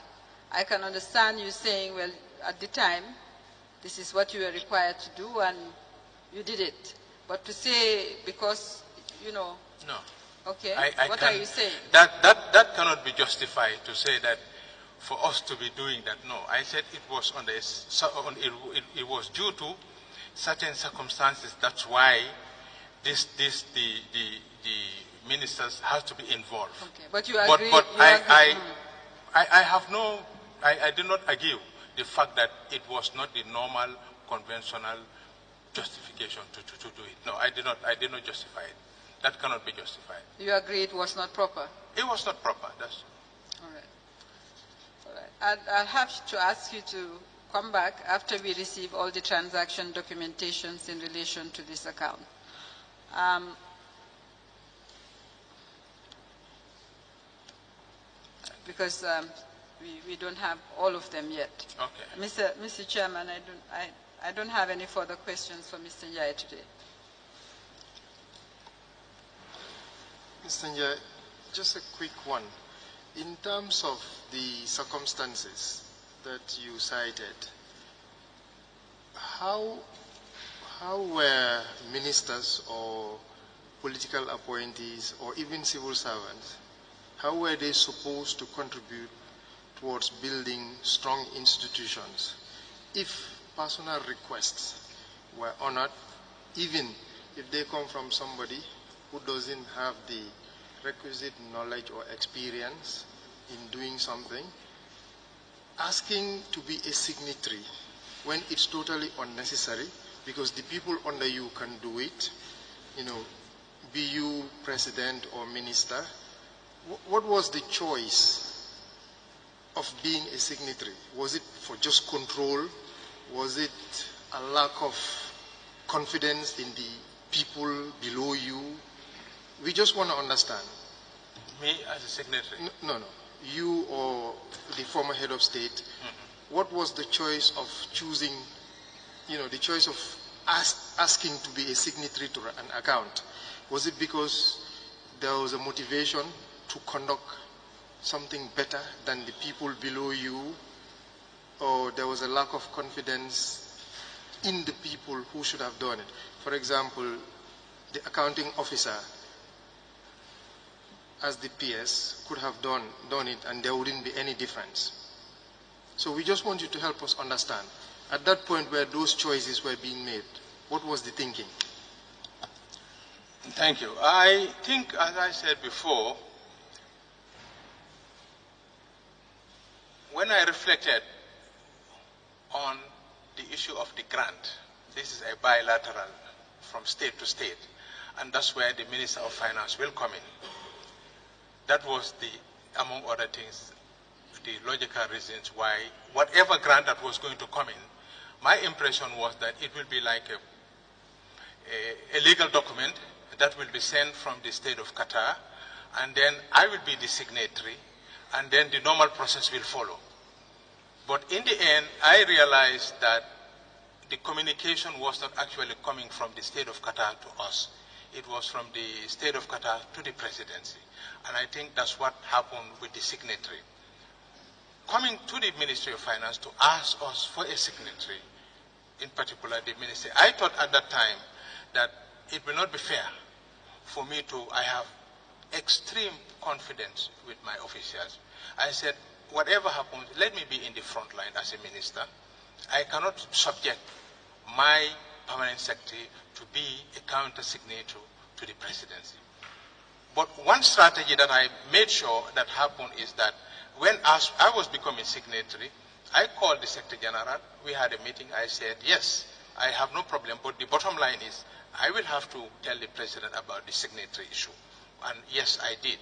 Speaker 1: I can understand you saying, well, at the time, this is what you were required to do and you did it. But to say because, you know...
Speaker 3: No.
Speaker 1: Okay, what
Speaker 3: are
Speaker 1: you saying?
Speaker 3: That cannot be justified to say that for us to be doing that. No, I said it was it was due to certain circumstances. That's why the ministers have to be involved.
Speaker 1: Okay, but you agree.
Speaker 3: But I do not argue the fact that it was not the normal conventional justification to do it. No, I did not justify it. That cannot be justified.
Speaker 1: You agree it was not proper?
Speaker 3: It was not proper. That's
Speaker 1: all right. All right. I'll have to ask you to come back after we receive all the transaction documentations in relation to this account. Because we don't have all of them yet.
Speaker 3: Okay.
Speaker 1: Mr. Chairman, I don't have any further questions for Mr. Njie today.
Speaker 4: Mr. Njie, just a quick one. In terms of the circumstances that you cited, how were ministers or political appointees or even civil servants, how were they supposed to contribute towards building strong institutions if personal requests were honored, even if they come from somebody who doesn't have the requisite knowledge or experience in doing something? Asking to be a signatory when it's totally unnecessary because the people under you can do it, you know, be you president or minister. What was the choice of being a signatory? Was it for just control? Was it a lack of confidence in the people below you? We just want to understand.
Speaker 3: Me as a signatory?
Speaker 4: No. You or the former head of state, what was the choice of choosing, you know, the choice of asking to be a signatory to an account? Was it because there was a motivation to conduct something better than the people below you, or there was a lack of confidence in the people who should have done it? For example, the accounting officer, as the PS, could have done it and there wouldn't be any difference. So we just want you to help us understand. At that point where those choices were being made, what was the thinking?
Speaker 3: Thank you. I think, as I said before, when I reflected on the issue of the grant, this is a bilateral from state to state, and that's where the Minister of Finance will come in. That was among other things, the logical reasons why whatever grant that was going to come in, my impression was that it will be like a legal document that will be sent from the state of Qatar, and then I will be the signatory, and then the normal process will follow. But in the end, I realized that the communication was not actually coming from the state of Qatar to us. It was from the state of Qatar to the presidency. And I think that's what happened with the signatory. Coming to the Ministry of Finance to ask us for a signatory, in particular the ministry, I thought at that time that it will not be fair for me I have extreme confidence with my officials. I said, whatever happens, let me be in the front line as a minister. I cannot subject my permanent secretary to be a counter-signatory to the presidency. But one strategy that I made sure that happened is that when I was becoming signatory, I called the Secretary General, we had a meeting, I said, yes, I have no problem, but the bottom line is, I will have to tell the President about the signatory issue. And yes, I did.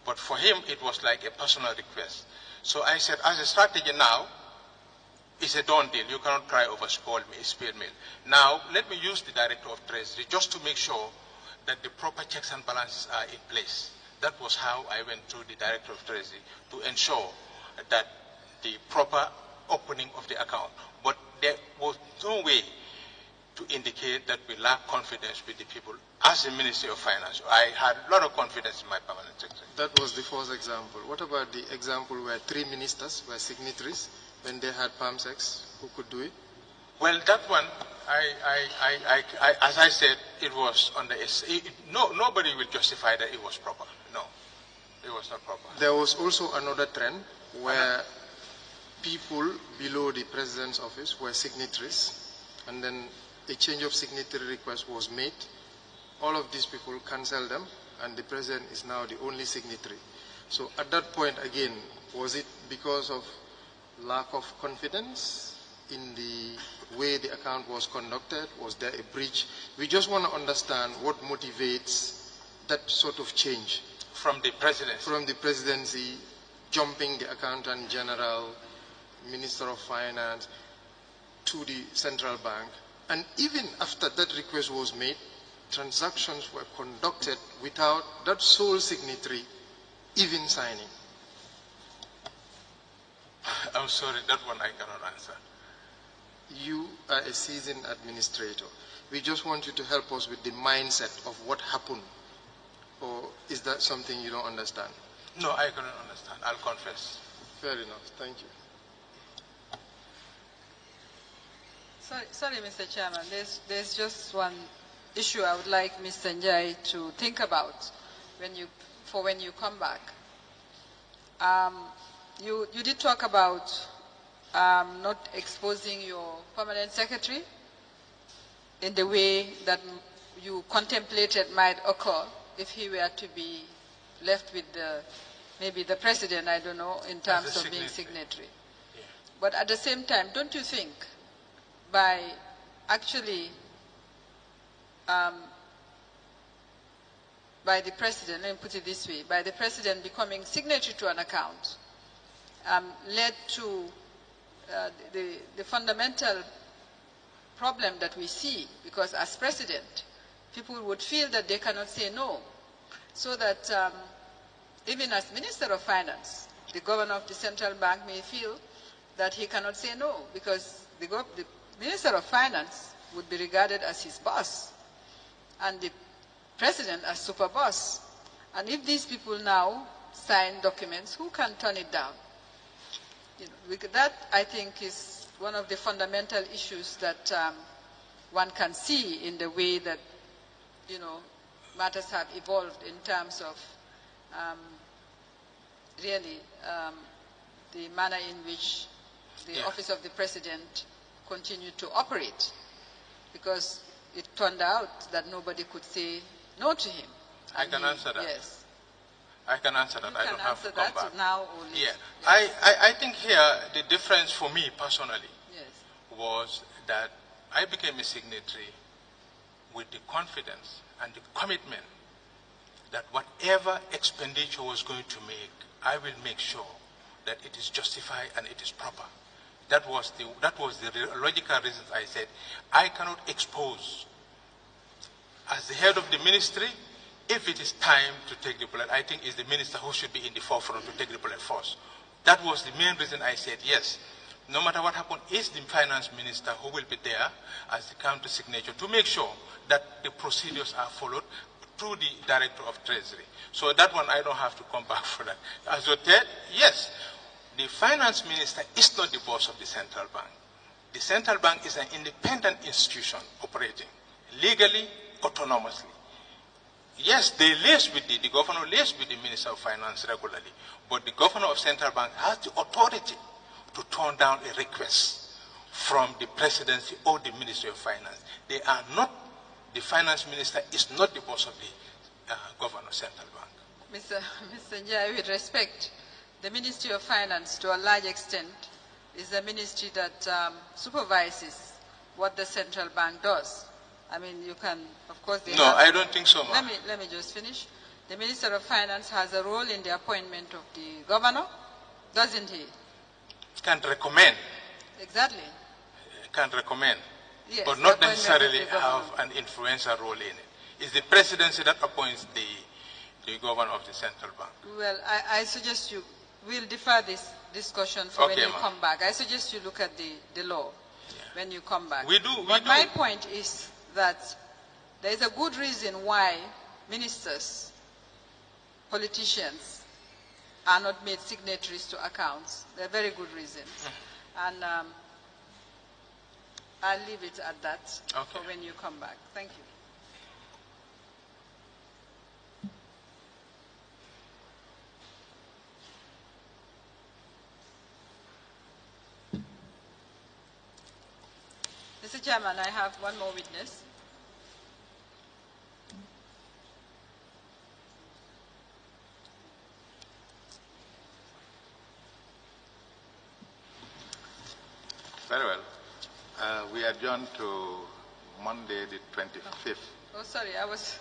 Speaker 3: But for him, it was like a personal request. So I said, as a strategy now, it's a done deal. You cannot cry over spilled milk. Now, let me use the Director of Treasury just to make sure that the proper checks and balances are in place. That was how I went to the Director of Treasury to ensure that the proper opening of the account. But there was no way to indicate that we lack confidence with the people. As the Ministry of Finance, I had a lot of confidence in my permanent secretary.
Speaker 4: That was the first example. What about the example where 3 ministers were signatories when they had PAMSEX? Who could do it?
Speaker 3: Well, that one, as I said, it was on the. Nobody will justify that it was proper. No, it was not proper.
Speaker 4: There was also another trend where people below the president's office were signatories, and then a change of signatory request was made. All of these people cancelled them, and the president is now the only signatory. So at that point, again, was it because of lack of confidence in the way the account was conducted? Was there a breach? We just want to understand what motivates that sort of change.
Speaker 3: From the presidency?
Speaker 4: From the presidency, jumping the accountant general, minister of finance, to the central bank. And even after that request was made, transactions were conducted without that sole signatory even signing.
Speaker 3: I'm sorry, that one I cannot answer.
Speaker 4: You are a seasoned administrator. We just want you to help us with the mindset of what happened. Or is that something you don't understand?
Speaker 3: No, I cannot understand. I'll confess.
Speaker 4: Fair enough. Thank you.
Speaker 1: Sorry, Mr. Chairman. There's just one issue I would like Mr. Njie to think about when you come back. You did talk about not exposing your permanent secretary in the way that you contemplated might occur if he were to be left with maybe the president, I don't know, in terms of being signatory.
Speaker 3: Yeah.
Speaker 1: But at the same time, don't you think by actually by the president, let me put it this way, by the president becoming signatory to an account led to the fundamental problem that we see, because as president, people would feel that they cannot say no. So that even as Minister of Finance, the governor of the central bank may feel that he cannot say no, because the Minister of Finance would be regarded as his boss, and the president as super boss. And if these people now sign documents, who can turn it down? You know, that, I think, is one of the fundamental issues that one can see in the way that, you know, matters have evolved in terms of really the manner in which the office of the president continued to operate, because it turned out that nobody could say no to him.
Speaker 3: I can answer that.
Speaker 1: Yes.
Speaker 3: I can answer that. I don't have to come back.
Speaker 1: Now or later.
Speaker 3: Yeah.
Speaker 1: Yes.
Speaker 3: I think here the difference for me personally was that I became a signatory with the confidence and the commitment that whatever expenditure was going to make, I will make sure that it is justified and it is proper. That was the logical reason I said I cannot expose, as the head of the ministry, if it is time to take the bullet, I think it's the minister who should be in the forefront to take the bullet first. That was the main reason I said yes. No matter what happens, it's the finance minister who will be there as the counter signature to make sure that the procedures are followed through the director of treasury. So that one I don't have to come back for that. As you said, yes, the finance minister is not the boss of the central bank. The central bank is an independent institution operating legally, autonomously. Yes, they liaise with the governor liaises with the Minister of Finance regularly, but the governor of central bank has the authority to turn down a request from the presidency or the Ministry of Finance. They are not, the finance minister is not the boss of the governor of central bank.
Speaker 1: Mr. Njie, with respect, the Ministry of Finance, to a large extent, is a ministry that supervises what the central bank does. I mean, you can, of course...
Speaker 3: I don't think so, ma'am.
Speaker 1: Let me just finish. The Minister of Finance has a role in the appointment of the governor, doesn't he?
Speaker 3: Can recommend.
Speaker 1: Exactly.
Speaker 3: Can recommend.
Speaker 1: Yes,
Speaker 3: but not necessarily have an influential role in it. It's the presidency that appoints the governor of the central bank.
Speaker 1: Well, I suggest you we'll defer this discussion for when
Speaker 3: Okay,
Speaker 1: you
Speaker 3: ma'am.
Speaker 1: come back. I suggest you look at the law when you come back.
Speaker 3: We do.
Speaker 1: But my point is that there is a good reason why ministers, politicians are not made signatories to accounts. There are very good reasons. And I'll leave it at that for when you come back. Thank you. Mr. Chairman, I have one more witness.
Speaker 3: Very well. We adjourn to Monday, the 25th.
Speaker 1: Oh, sorry, I was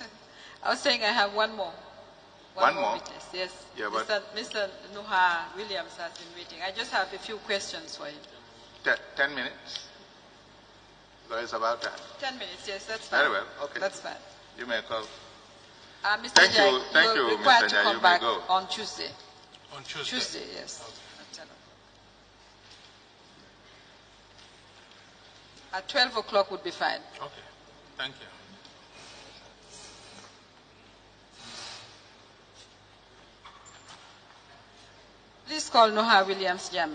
Speaker 1: saying I have one more.
Speaker 3: One more?
Speaker 1: Witness, yes.
Speaker 3: Yeah, but
Speaker 1: Mr. Nuha Williams has been waiting. I just have a few questions for him.
Speaker 3: 10 minutes? So it's about time.
Speaker 1: 10 minutes, yes, that's fine.
Speaker 3: Very well, okay.
Speaker 1: That's fine.
Speaker 3: You may call.
Speaker 1: Mr.
Speaker 3: Thank you, thank
Speaker 1: you're
Speaker 3: you,
Speaker 1: required
Speaker 3: Mr.
Speaker 1: to
Speaker 3: Njie.
Speaker 1: come
Speaker 3: You may
Speaker 1: back
Speaker 3: go.
Speaker 1: on Tuesday.
Speaker 3: On Tuesday?
Speaker 1: Tuesday, yes. At 12 o'clock would be fine.
Speaker 3: Okay, thank you.
Speaker 1: Please call Nuha Williams Jame.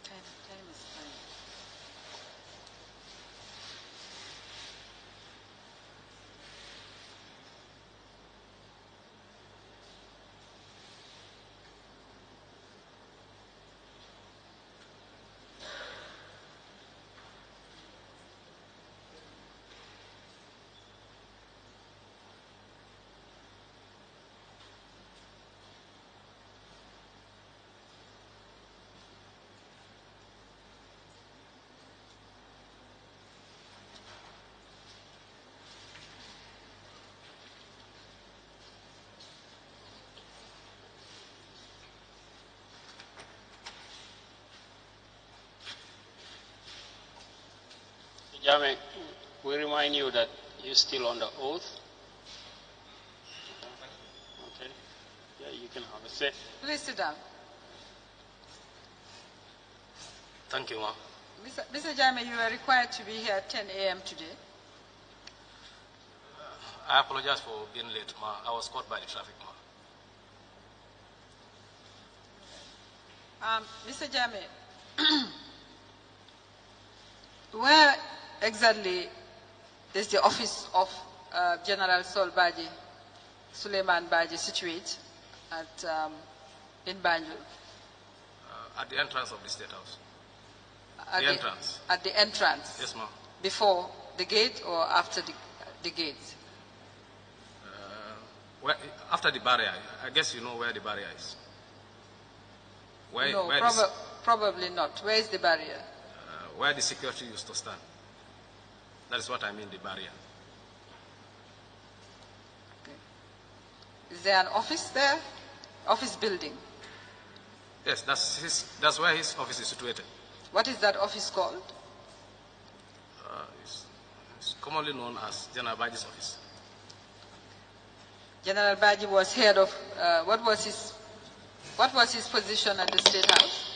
Speaker 1: Time is fine.
Speaker 2: Jame, we remind you that you're still under oath. Okay. Yeah, you can have a say.
Speaker 1: Please sit down.
Speaker 5: Thank you, ma'am.
Speaker 1: Mr. Jame, you are required to be here at 10 a.m. today.
Speaker 5: I apologize for being late, ma. I was caught by the traffic, ma.
Speaker 1: Mr. Jame, where exactly is the office of General Sol Baji, Suleiman Baji, situate at, in Banjul?
Speaker 5: At the entrance of the State House.
Speaker 1: At
Speaker 5: The entrance.
Speaker 1: At the entrance?
Speaker 5: Yes, ma'am.
Speaker 1: Before the gate or after the gate?
Speaker 5: After the barrier. I guess you know where the barrier is.
Speaker 1: No, probably not. Where is the barrier?
Speaker 5: Where the security used to stand. That is what I mean, the barrier.
Speaker 1: Okay. Is there an office there? Office building?
Speaker 5: Yes, that's where his office is situated.
Speaker 1: What is that office called?
Speaker 5: It's commonly known as General Baji's office.
Speaker 1: General Baji was head of, what was his position at the State House?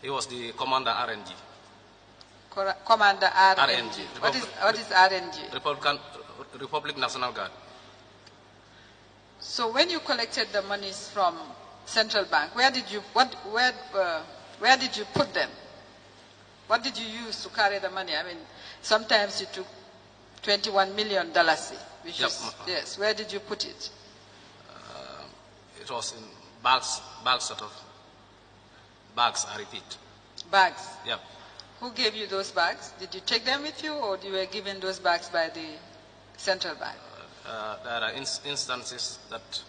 Speaker 5: He was the commander RNG.
Speaker 1: Commander RNG.
Speaker 5: RNG.
Speaker 1: What is RNG?
Speaker 5: Republic National Guard.
Speaker 1: So when you collected the monies from Central Bank, where did you put them? What did you use to carry the money? I mean, sometimes you took $21 million, which
Speaker 5: Yep.
Speaker 1: is, yes, where did you put it?
Speaker 5: It was in bags, I repeat.
Speaker 1: Bags.
Speaker 5: Yep.
Speaker 1: Who gave you those bags? Did you take them with you, or you were given those bags by the Central Bank?
Speaker 5: There are instances that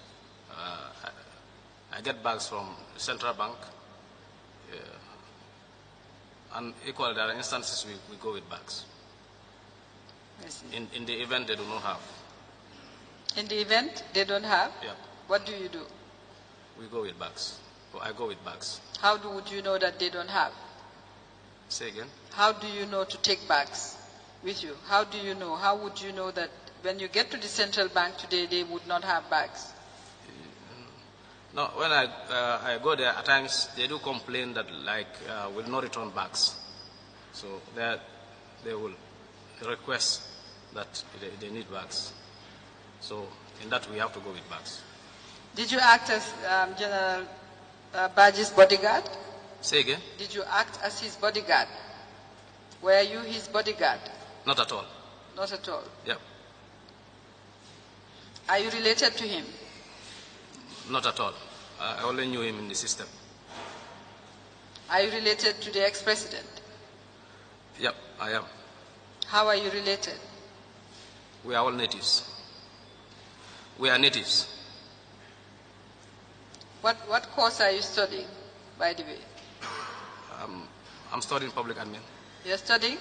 Speaker 5: I get bags from the Central Bank, and equally there are instances we go with bags.
Speaker 1: I see.
Speaker 5: In the event they do not have.
Speaker 1: In the event they don't have,
Speaker 5: Yeah.
Speaker 1: what do you do?
Speaker 5: We go with bags. I go with bags.
Speaker 1: How would you know that they don't have?
Speaker 5: Say again?
Speaker 1: How do you know to take bags with you? How do you know? How would you know that when you get to the central bank today, they would not have bags?
Speaker 5: No, when I go there, at times they do complain that will not return bags. So they will request that they need bags. So in that we have to go with bags.
Speaker 1: Did you act as General Baji's bodyguard?
Speaker 5: Say again?
Speaker 1: Did you act as his bodyguard? Were you his bodyguard?
Speaker 5: Not at all.
Speaker 1: Not at all.
Speaker 5: Yep.
Speaker 1: Are you related to him?
Speaker 5: Not at all. I only knew him in the system.
Speaker 1: Are you related to the ex-president?
Speaker 5: Yep, I am.
Speaker 1: How are you related?
Speaker 5: We are all natives. We are natives.
Speaker 1: What course are you studying, by the way?
Speaker 5: I'm studying public admin.
Speaker 1: You're studying?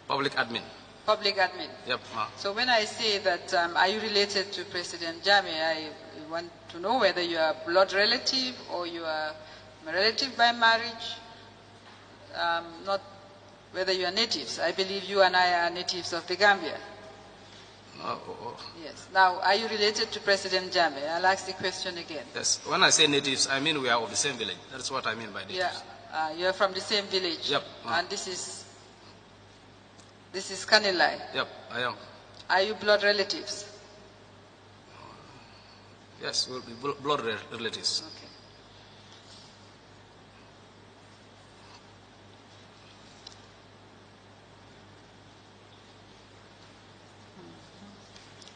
Speaker 5: Public admin.
Speaker 1: Public admin.
Speaker 5: Yep, ma.
Speaker 1: So when I say that, are you related to President Jammeh, I want to know whether you are a blood relative or you are a relative by marriage, not whether you are natives. I believe you and I are natives of the Gambia. Yes. Now, are you related to President Jammeh? I'll ask the question again.
Speaker 5: Yes. When I say natives, I mean we are of the same village. That's what I mean by natives.
Speaker 1: Yeah. You're from the same village.
Speaker 5: Yep.
Speaker 1: And this is Kanilai.
Speaker 5: Yep, I am.
Speaker 1: Are you blood relatives?
Speaker 5: Yes, we'll be blood relatives.
Speaker 1: Okay.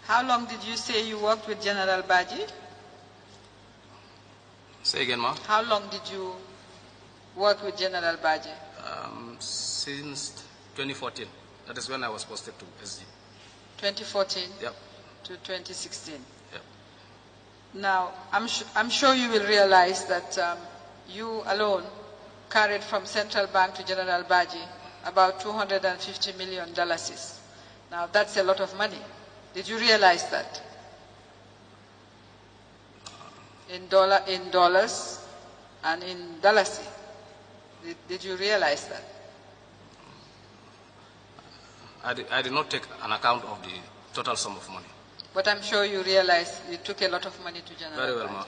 Speaker 1: How long did you say you worked with General Baji?
Speaker 5: Say again, ma.
Speaker 1: How long did you work with General Baji?
Speaker 5: Since 2014. That is when I was posted to SG.
Speaker 1: 2014
Speaker 5: yep.
Speaker 1: to 2016.
Speaker 5: Yep.
Speaker 1: Now, I'm sure you will realize that you alone carried from Central Bank to General Baji about $250 million. Now, that's a lot of money. Did you realize that? In dollars and in Dalasi. Did you realize that?
Speaker 5: I did not take an account of the total sum of money.
Speaker 1: But I'm sure you realize you took a lot of money to General
Speaker 5: Very well,
Speaker 1: Baji.
Speaker 5: ma.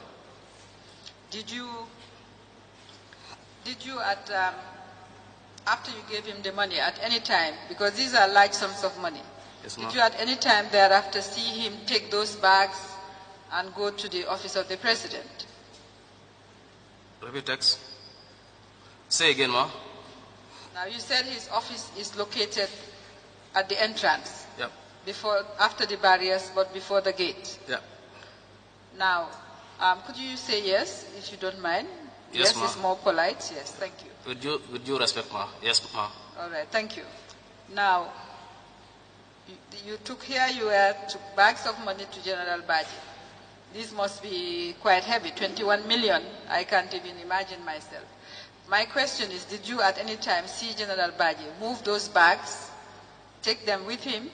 Speaker 1: Did you after you gave him the money at any time, because these are large sums of money,
Speaker 5: yes,
Speaker 1: did you at any time thereafter see him take those bags and go to the office of the president?
Speaker 5: Repeat text. Say again, ma.
Speaker 1: Now you said his office is located at the entrance.
Speaker 5: Yep.
Speaker 1: After the barriers, but before the gate.
Speaker 5: Yeah.
Speaker 1: Now, could you say yes, if you don't mind?
Speaker 5: Yes,
Speaker 1: yes is more polite. Yes, thank you.
Speaker 5: With due respect, ma. Yes, ma.
Speaker 1: All right, thank you. Now, you took bags of money to General Baji. This must be quite heavy, 21 million. I can't even imagine myself. My question is, did you at any time see General Baji move those bags, take them with him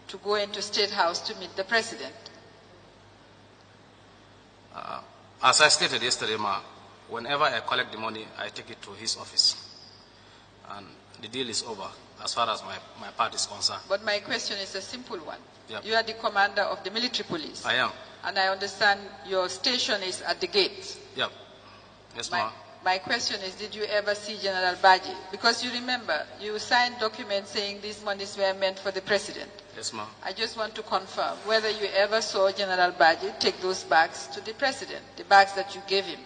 Speaker 1: to go into State House to meet the president?
Speaker 5: As I stated yesterday, ma, whenever I collect the money, I take it to his office. And the deal is over as far as my part is concerned.
Speaker 1: But my question is a simple one.
Speaker 5: Yep.
Speaker 1: You are the commander of the military police.
Speaker 5: I am.
Speaker 1: And I understand your station is at the gate.
Speaker 5: Yep. Yes, ma.
Speaker 1: My question is, did you ever see General Baji? Because you remember, you signed documents saying these monies were meant for the president.
Speaker 5: Yes, ma.
Speaker 1: I just want to confirm whether you ever saw General Baji take those bags to the president, the bags that you gave him.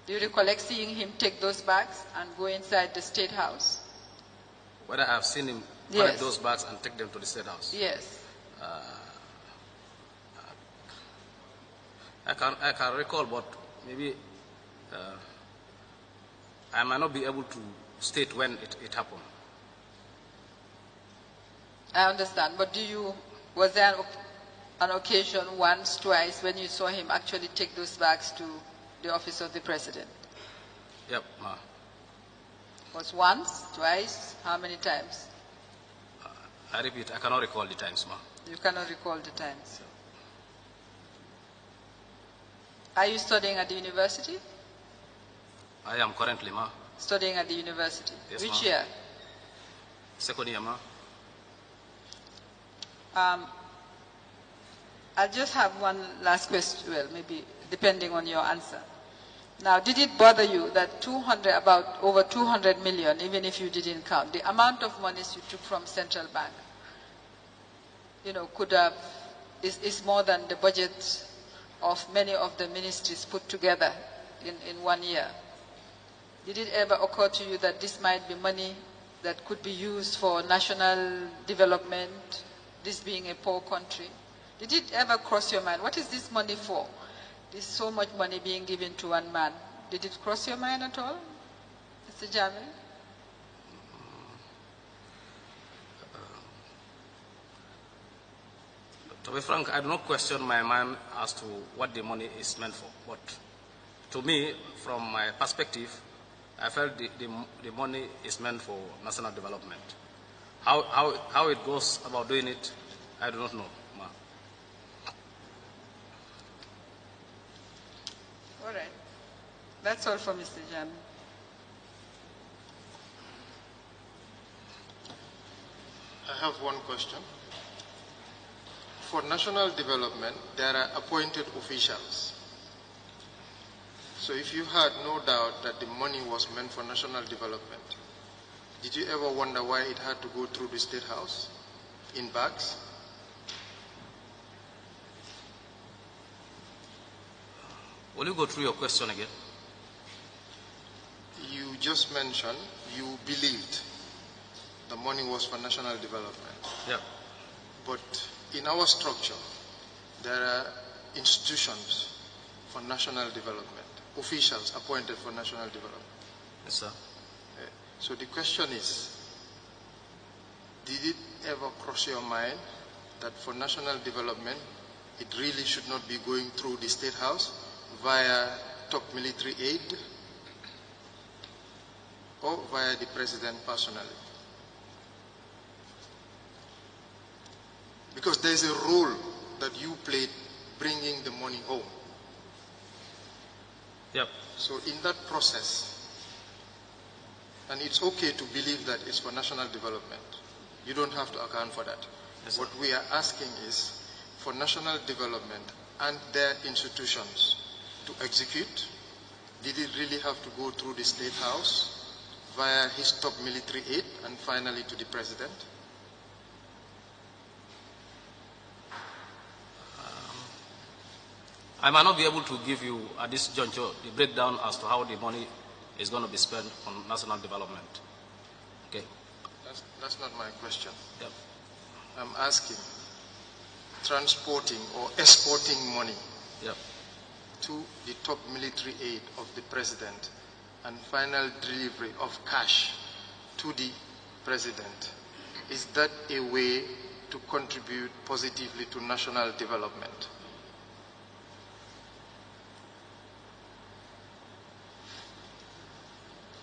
Speaker 1: Do you recollect seeing him take those bags and go inside the State House?
Speaker 5: Whether I have seen him collect those bags and take them to the State House?
Speaker 1: Yes.
Speaker 5: I can recall, but maybe I might not be able to state when it happened.
Speaker 1: I understand, but was there an occasion once, twice, when you saw him actually take those bags to the office of the president?
Speaker 5: Yep, ma.
Speaker 1: Was once, twice, how many times?
Speaker 5: I repeat, I cannot recall the times, ma.
Speaker 1: You cannot recall the times. Are you studying at the university?
Speaker 5: I am currently, ma.
Speaker 1: Studying at the university.
Speaker 5: Yes,
Speaker 1: Which
Speaker 5: ma'am.
Speaker 1: year?
Speaker 5: Second year, ma.
Speaker 1: I'll just have one last question, well, maybe depending on your answer. Now, did it bother you that about over 200 million, even if you didn't count, the amount of monies you took from central bank, is more than the budget of many of the ministries put together in 1 year? Did it ever occur to you that this might be money that could be used for national development, this being a poor country? Did it ever cross your mind? What is this money for? There's so much money being given to one man. Did it cross your mind at all, Mr. Jammeh?
Speaker 5: To be frank, I do not question my mind as to what the money is meant for. But to me, from my perspective, I felt the money is meant for national development. How it goes about doing it, I do not know, ma.
Speaker 1: All right. That's all for Mr. Jammeh.
Speaker 4: I have one question. For national development, there are appointed officials. So if you had no doubt that the money was meant for national development, did you ever wonder why it had to go through the State House in bags?
Speaker 5: Will you go through your question again?
Speaker 4: You just mentioned you believed the money was for national development.
Speaker 5: Yeah.
Speaker 4: But in our structure, there are institutions for national development, officials appointed for national development.
Speaker 5: Yes, sir.
Speaker 4: So the question is, did it ever cross your mind that for national development, it really should not be going through the State House via top military aid or via the President personally? Because there is a role that you played bringing the money home.
Speaker 5: Yep.
Speaker 4: So in that process, and it's okay to believe that it's for national development. You don't have to account for that.
Speaker 5: Yes,
Speaker 4: what we are asking is for national development and their institutions to execute. Did it really have to go through the State House via his top military aid and finally to the President?
Speaker 5: I might not be able to give you at this juncture the breakdown as to how the money is going to be spent on national development. Okay.
Speaker 4: That's not my question.
Speaker 5: Yep.
Speaker 4: I'm asking, transporting or exporting money
Speaker 5: Yep.
Speaker 4: to the top military aid of the President and final delivery of cash to the President, is that a way to contribute positively to national development?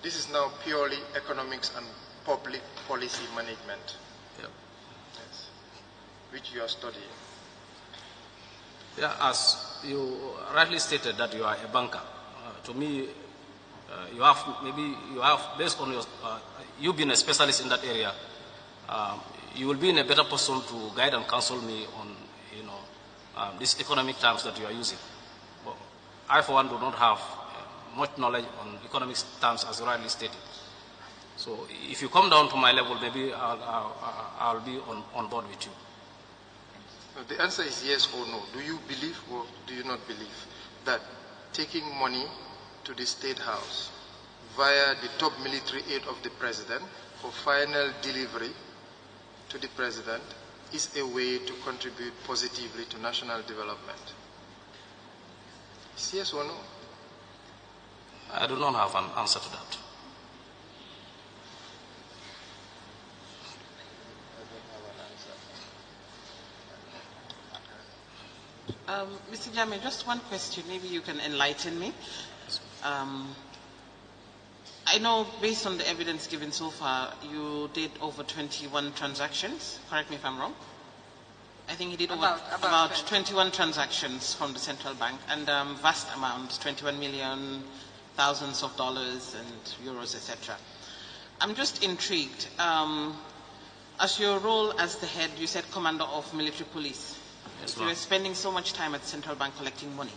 Speaker 4: This is now purely economics and public policy management,
Speaker 5: Yep.
Speaker 4: yes, which you are studying.
Speaker 5: Yeah, as you rightly stated that you are a banker. To me, you have based on your you being a specialist in that area, you will be in a better position to guide and counsel me on these economic terms that you are using. But I, for one, do not have much knowledge on economic terms as rightly stated. So if you come down to my level, maybe I'll be on board with you.
Speaker 4: The answer is yes or no. Do you believe or do you not believe that taking money to the State House via the top military aid of the President for final delivery to the President is a way to contribute positively to national development? It's yes or no?
Speaker 5: I do not have an answer to that.
Speaker 6: Mr. Jammeh, just one question. Maybe you can enlighten me. I know based on the evidence given so far, you did over 21 transactions. Correct me if I'm wrong. I think he did
Speaker 1: About
Speaker 6: 21 transactions from the central bank, and vast amounts, 21 million, thousands of dollars and euros, etc. I'm just intrigued. As your role as the head, you said commander of military police.
Speaker 5: Yes,
Speaker 6: you were spending so much time at the central bank collecting money.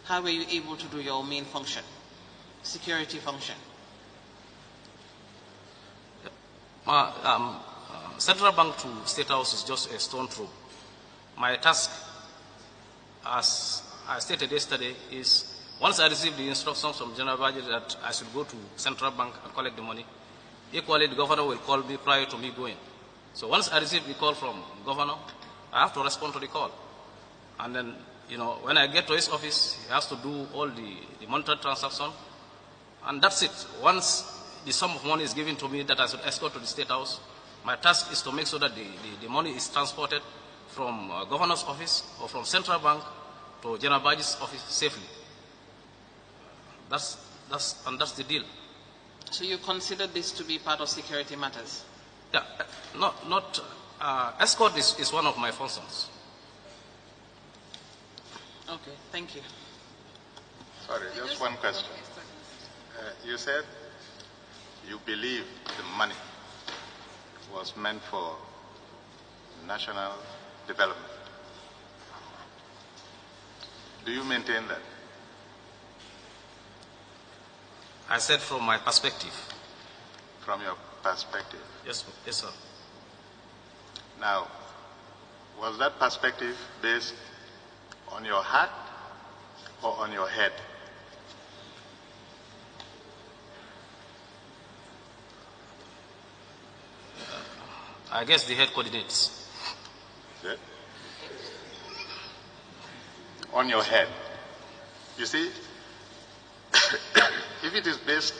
Speaker 6: How were you able to do your main function, security function?
Speaker 5: Central bank to State House is just a stone throw. My task, as I stated yesterday, is once I receive the instructions from General Budget that I should go to Central Bank and collect the money, equally the governor will call me prior to me going. So once I receive the call from governor, I have to respond to the call. And then, when I get to his office, he has to do all the monitored transaction, and that's it. Once the sum of money is given to me that I should escort to the State House, my task is to make sure that the money is transported from governor's office or from Central Bank to General Budget's office safely. That's the deal.
Speaker 6: So you consider this to be part of security matters?
Speaker 5: Yeah, escort is one of my functions.
Speaker 6: Okay, thank you.
Speaker 3: Sorry, just one question. You said you believe the money was meant for national development. Do you maintain that?
Speaker 5: I said from my perspective.
Speaker 3: From your perspective?
Speaker 5: Yes, sir.
Speaker 3: Now, was that perspective based on your heart or on your head?
Speaker 5: I guess the head coordinates.
Speaker 3: Yeah. On your head. You see, if it is based,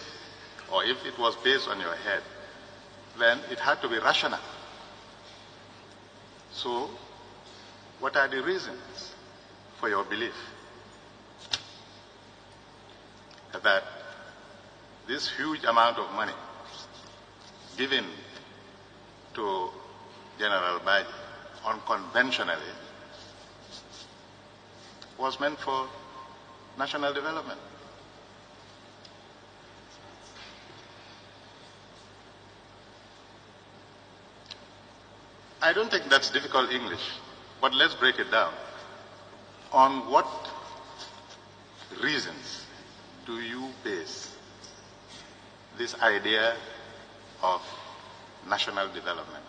Speaker 3: or if it was based on your head, then it had to be rational. So, what are the reasons for your belief that this huge amount of money given to General Baji unconventionally was meant for national development? I don't think that's difficult English, but let's break it down. On what reasons do you base this idea of national development?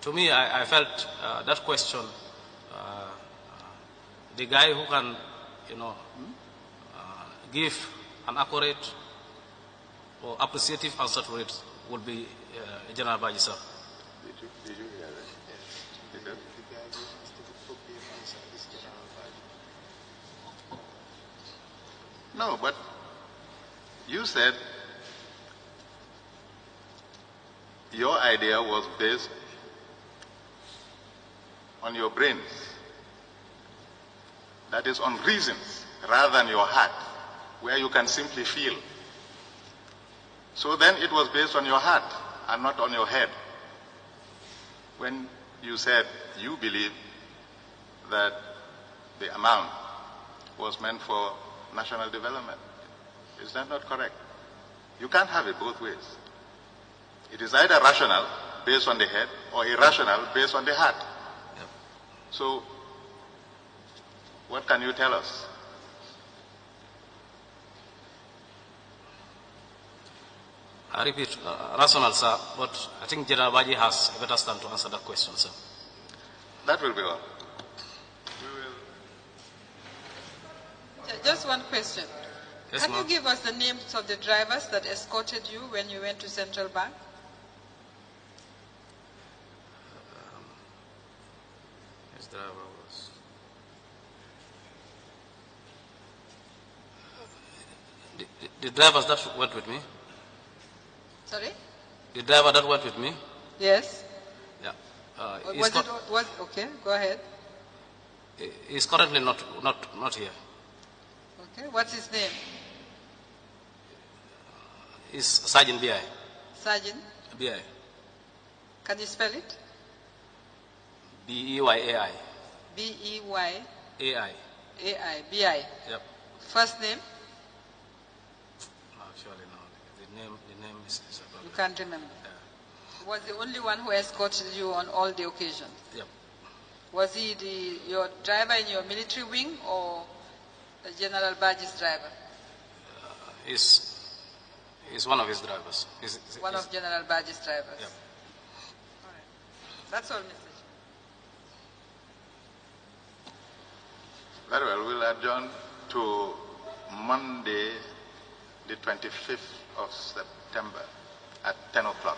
Speaker 5: To me, I felt that question, the guy who can, give an accurate or appreciative answer to it would be General Baji, sir.
Speaker 3: Did you hear that? Yes. Did that?
Speaker 4: The guy who has the appropriate answer is General Baji.
Speaker 3: No, but you said your idea was based on your brains. That is on reasons rather than your heart, where you can simply feel. So then it was based on your heart and not on your head. When you said you believe that the amount was meant for national development. Is that not correct? You can't have it both ways. It is either rational, based on the head, or irrational, based on the heart.
Speaker 5: Yep.
Speaker 3: So, what can you tell us?
Speaker 5: I repeat, rational, sir, but I think General Baji has a better stand to answer that question, sir.
Speaker 3: That will be all.
Speaker 1: Just one question.
Speaker 5: Yes,
Speaker 1: Can
Speaker 5: ma'am.
Speaker 1: you give us the names of the drivers that escorted you when you went to Central Bank?
Speaker 5: His driver was... The drivers that went with me?
Speaker 1: Sorry?
Speaker 5: The driver that went with me?
Speaker 1: Yes.
Speaker 5: Yeah.
Speaker 1: Okay, go ahead.
Speaker 5: He's currently not here.
Speaker 1: Okay, what's his name?
Speaker 5: Is Sergeant B.I.
Speaker 1: Sergeant?
Speaker 5: B.I.
Speaker 1: Can you spell it?
Speaker 5: B-E-Y-A-I.
Speaker 1: B-E-Y?
Speaker 5: A-I.
Speaker 1: A-I. B-I.
Speaker 5: Yep.
Speaker 1: First name?
Speaker 5: No, surely no. The name is a problem.
Speaker 1: You can't remember.
Speaker 5: Yeah.
Speaker 1: Was the only one who escorted you on all the occasions?
Speaker 5: Yep.
Speaker 1: Was he your driver in your military wing or General Baji's driver?
Speaker 5: He's one of his drivers.
Speaker 1: One of General Baji's drivers?
Speaker 5: Yep.
Speaker 1: All right. That's all, Mr.
Speaker 3: Very well, we'll adjourn to Monday, the 25th of September at 10 o'clock.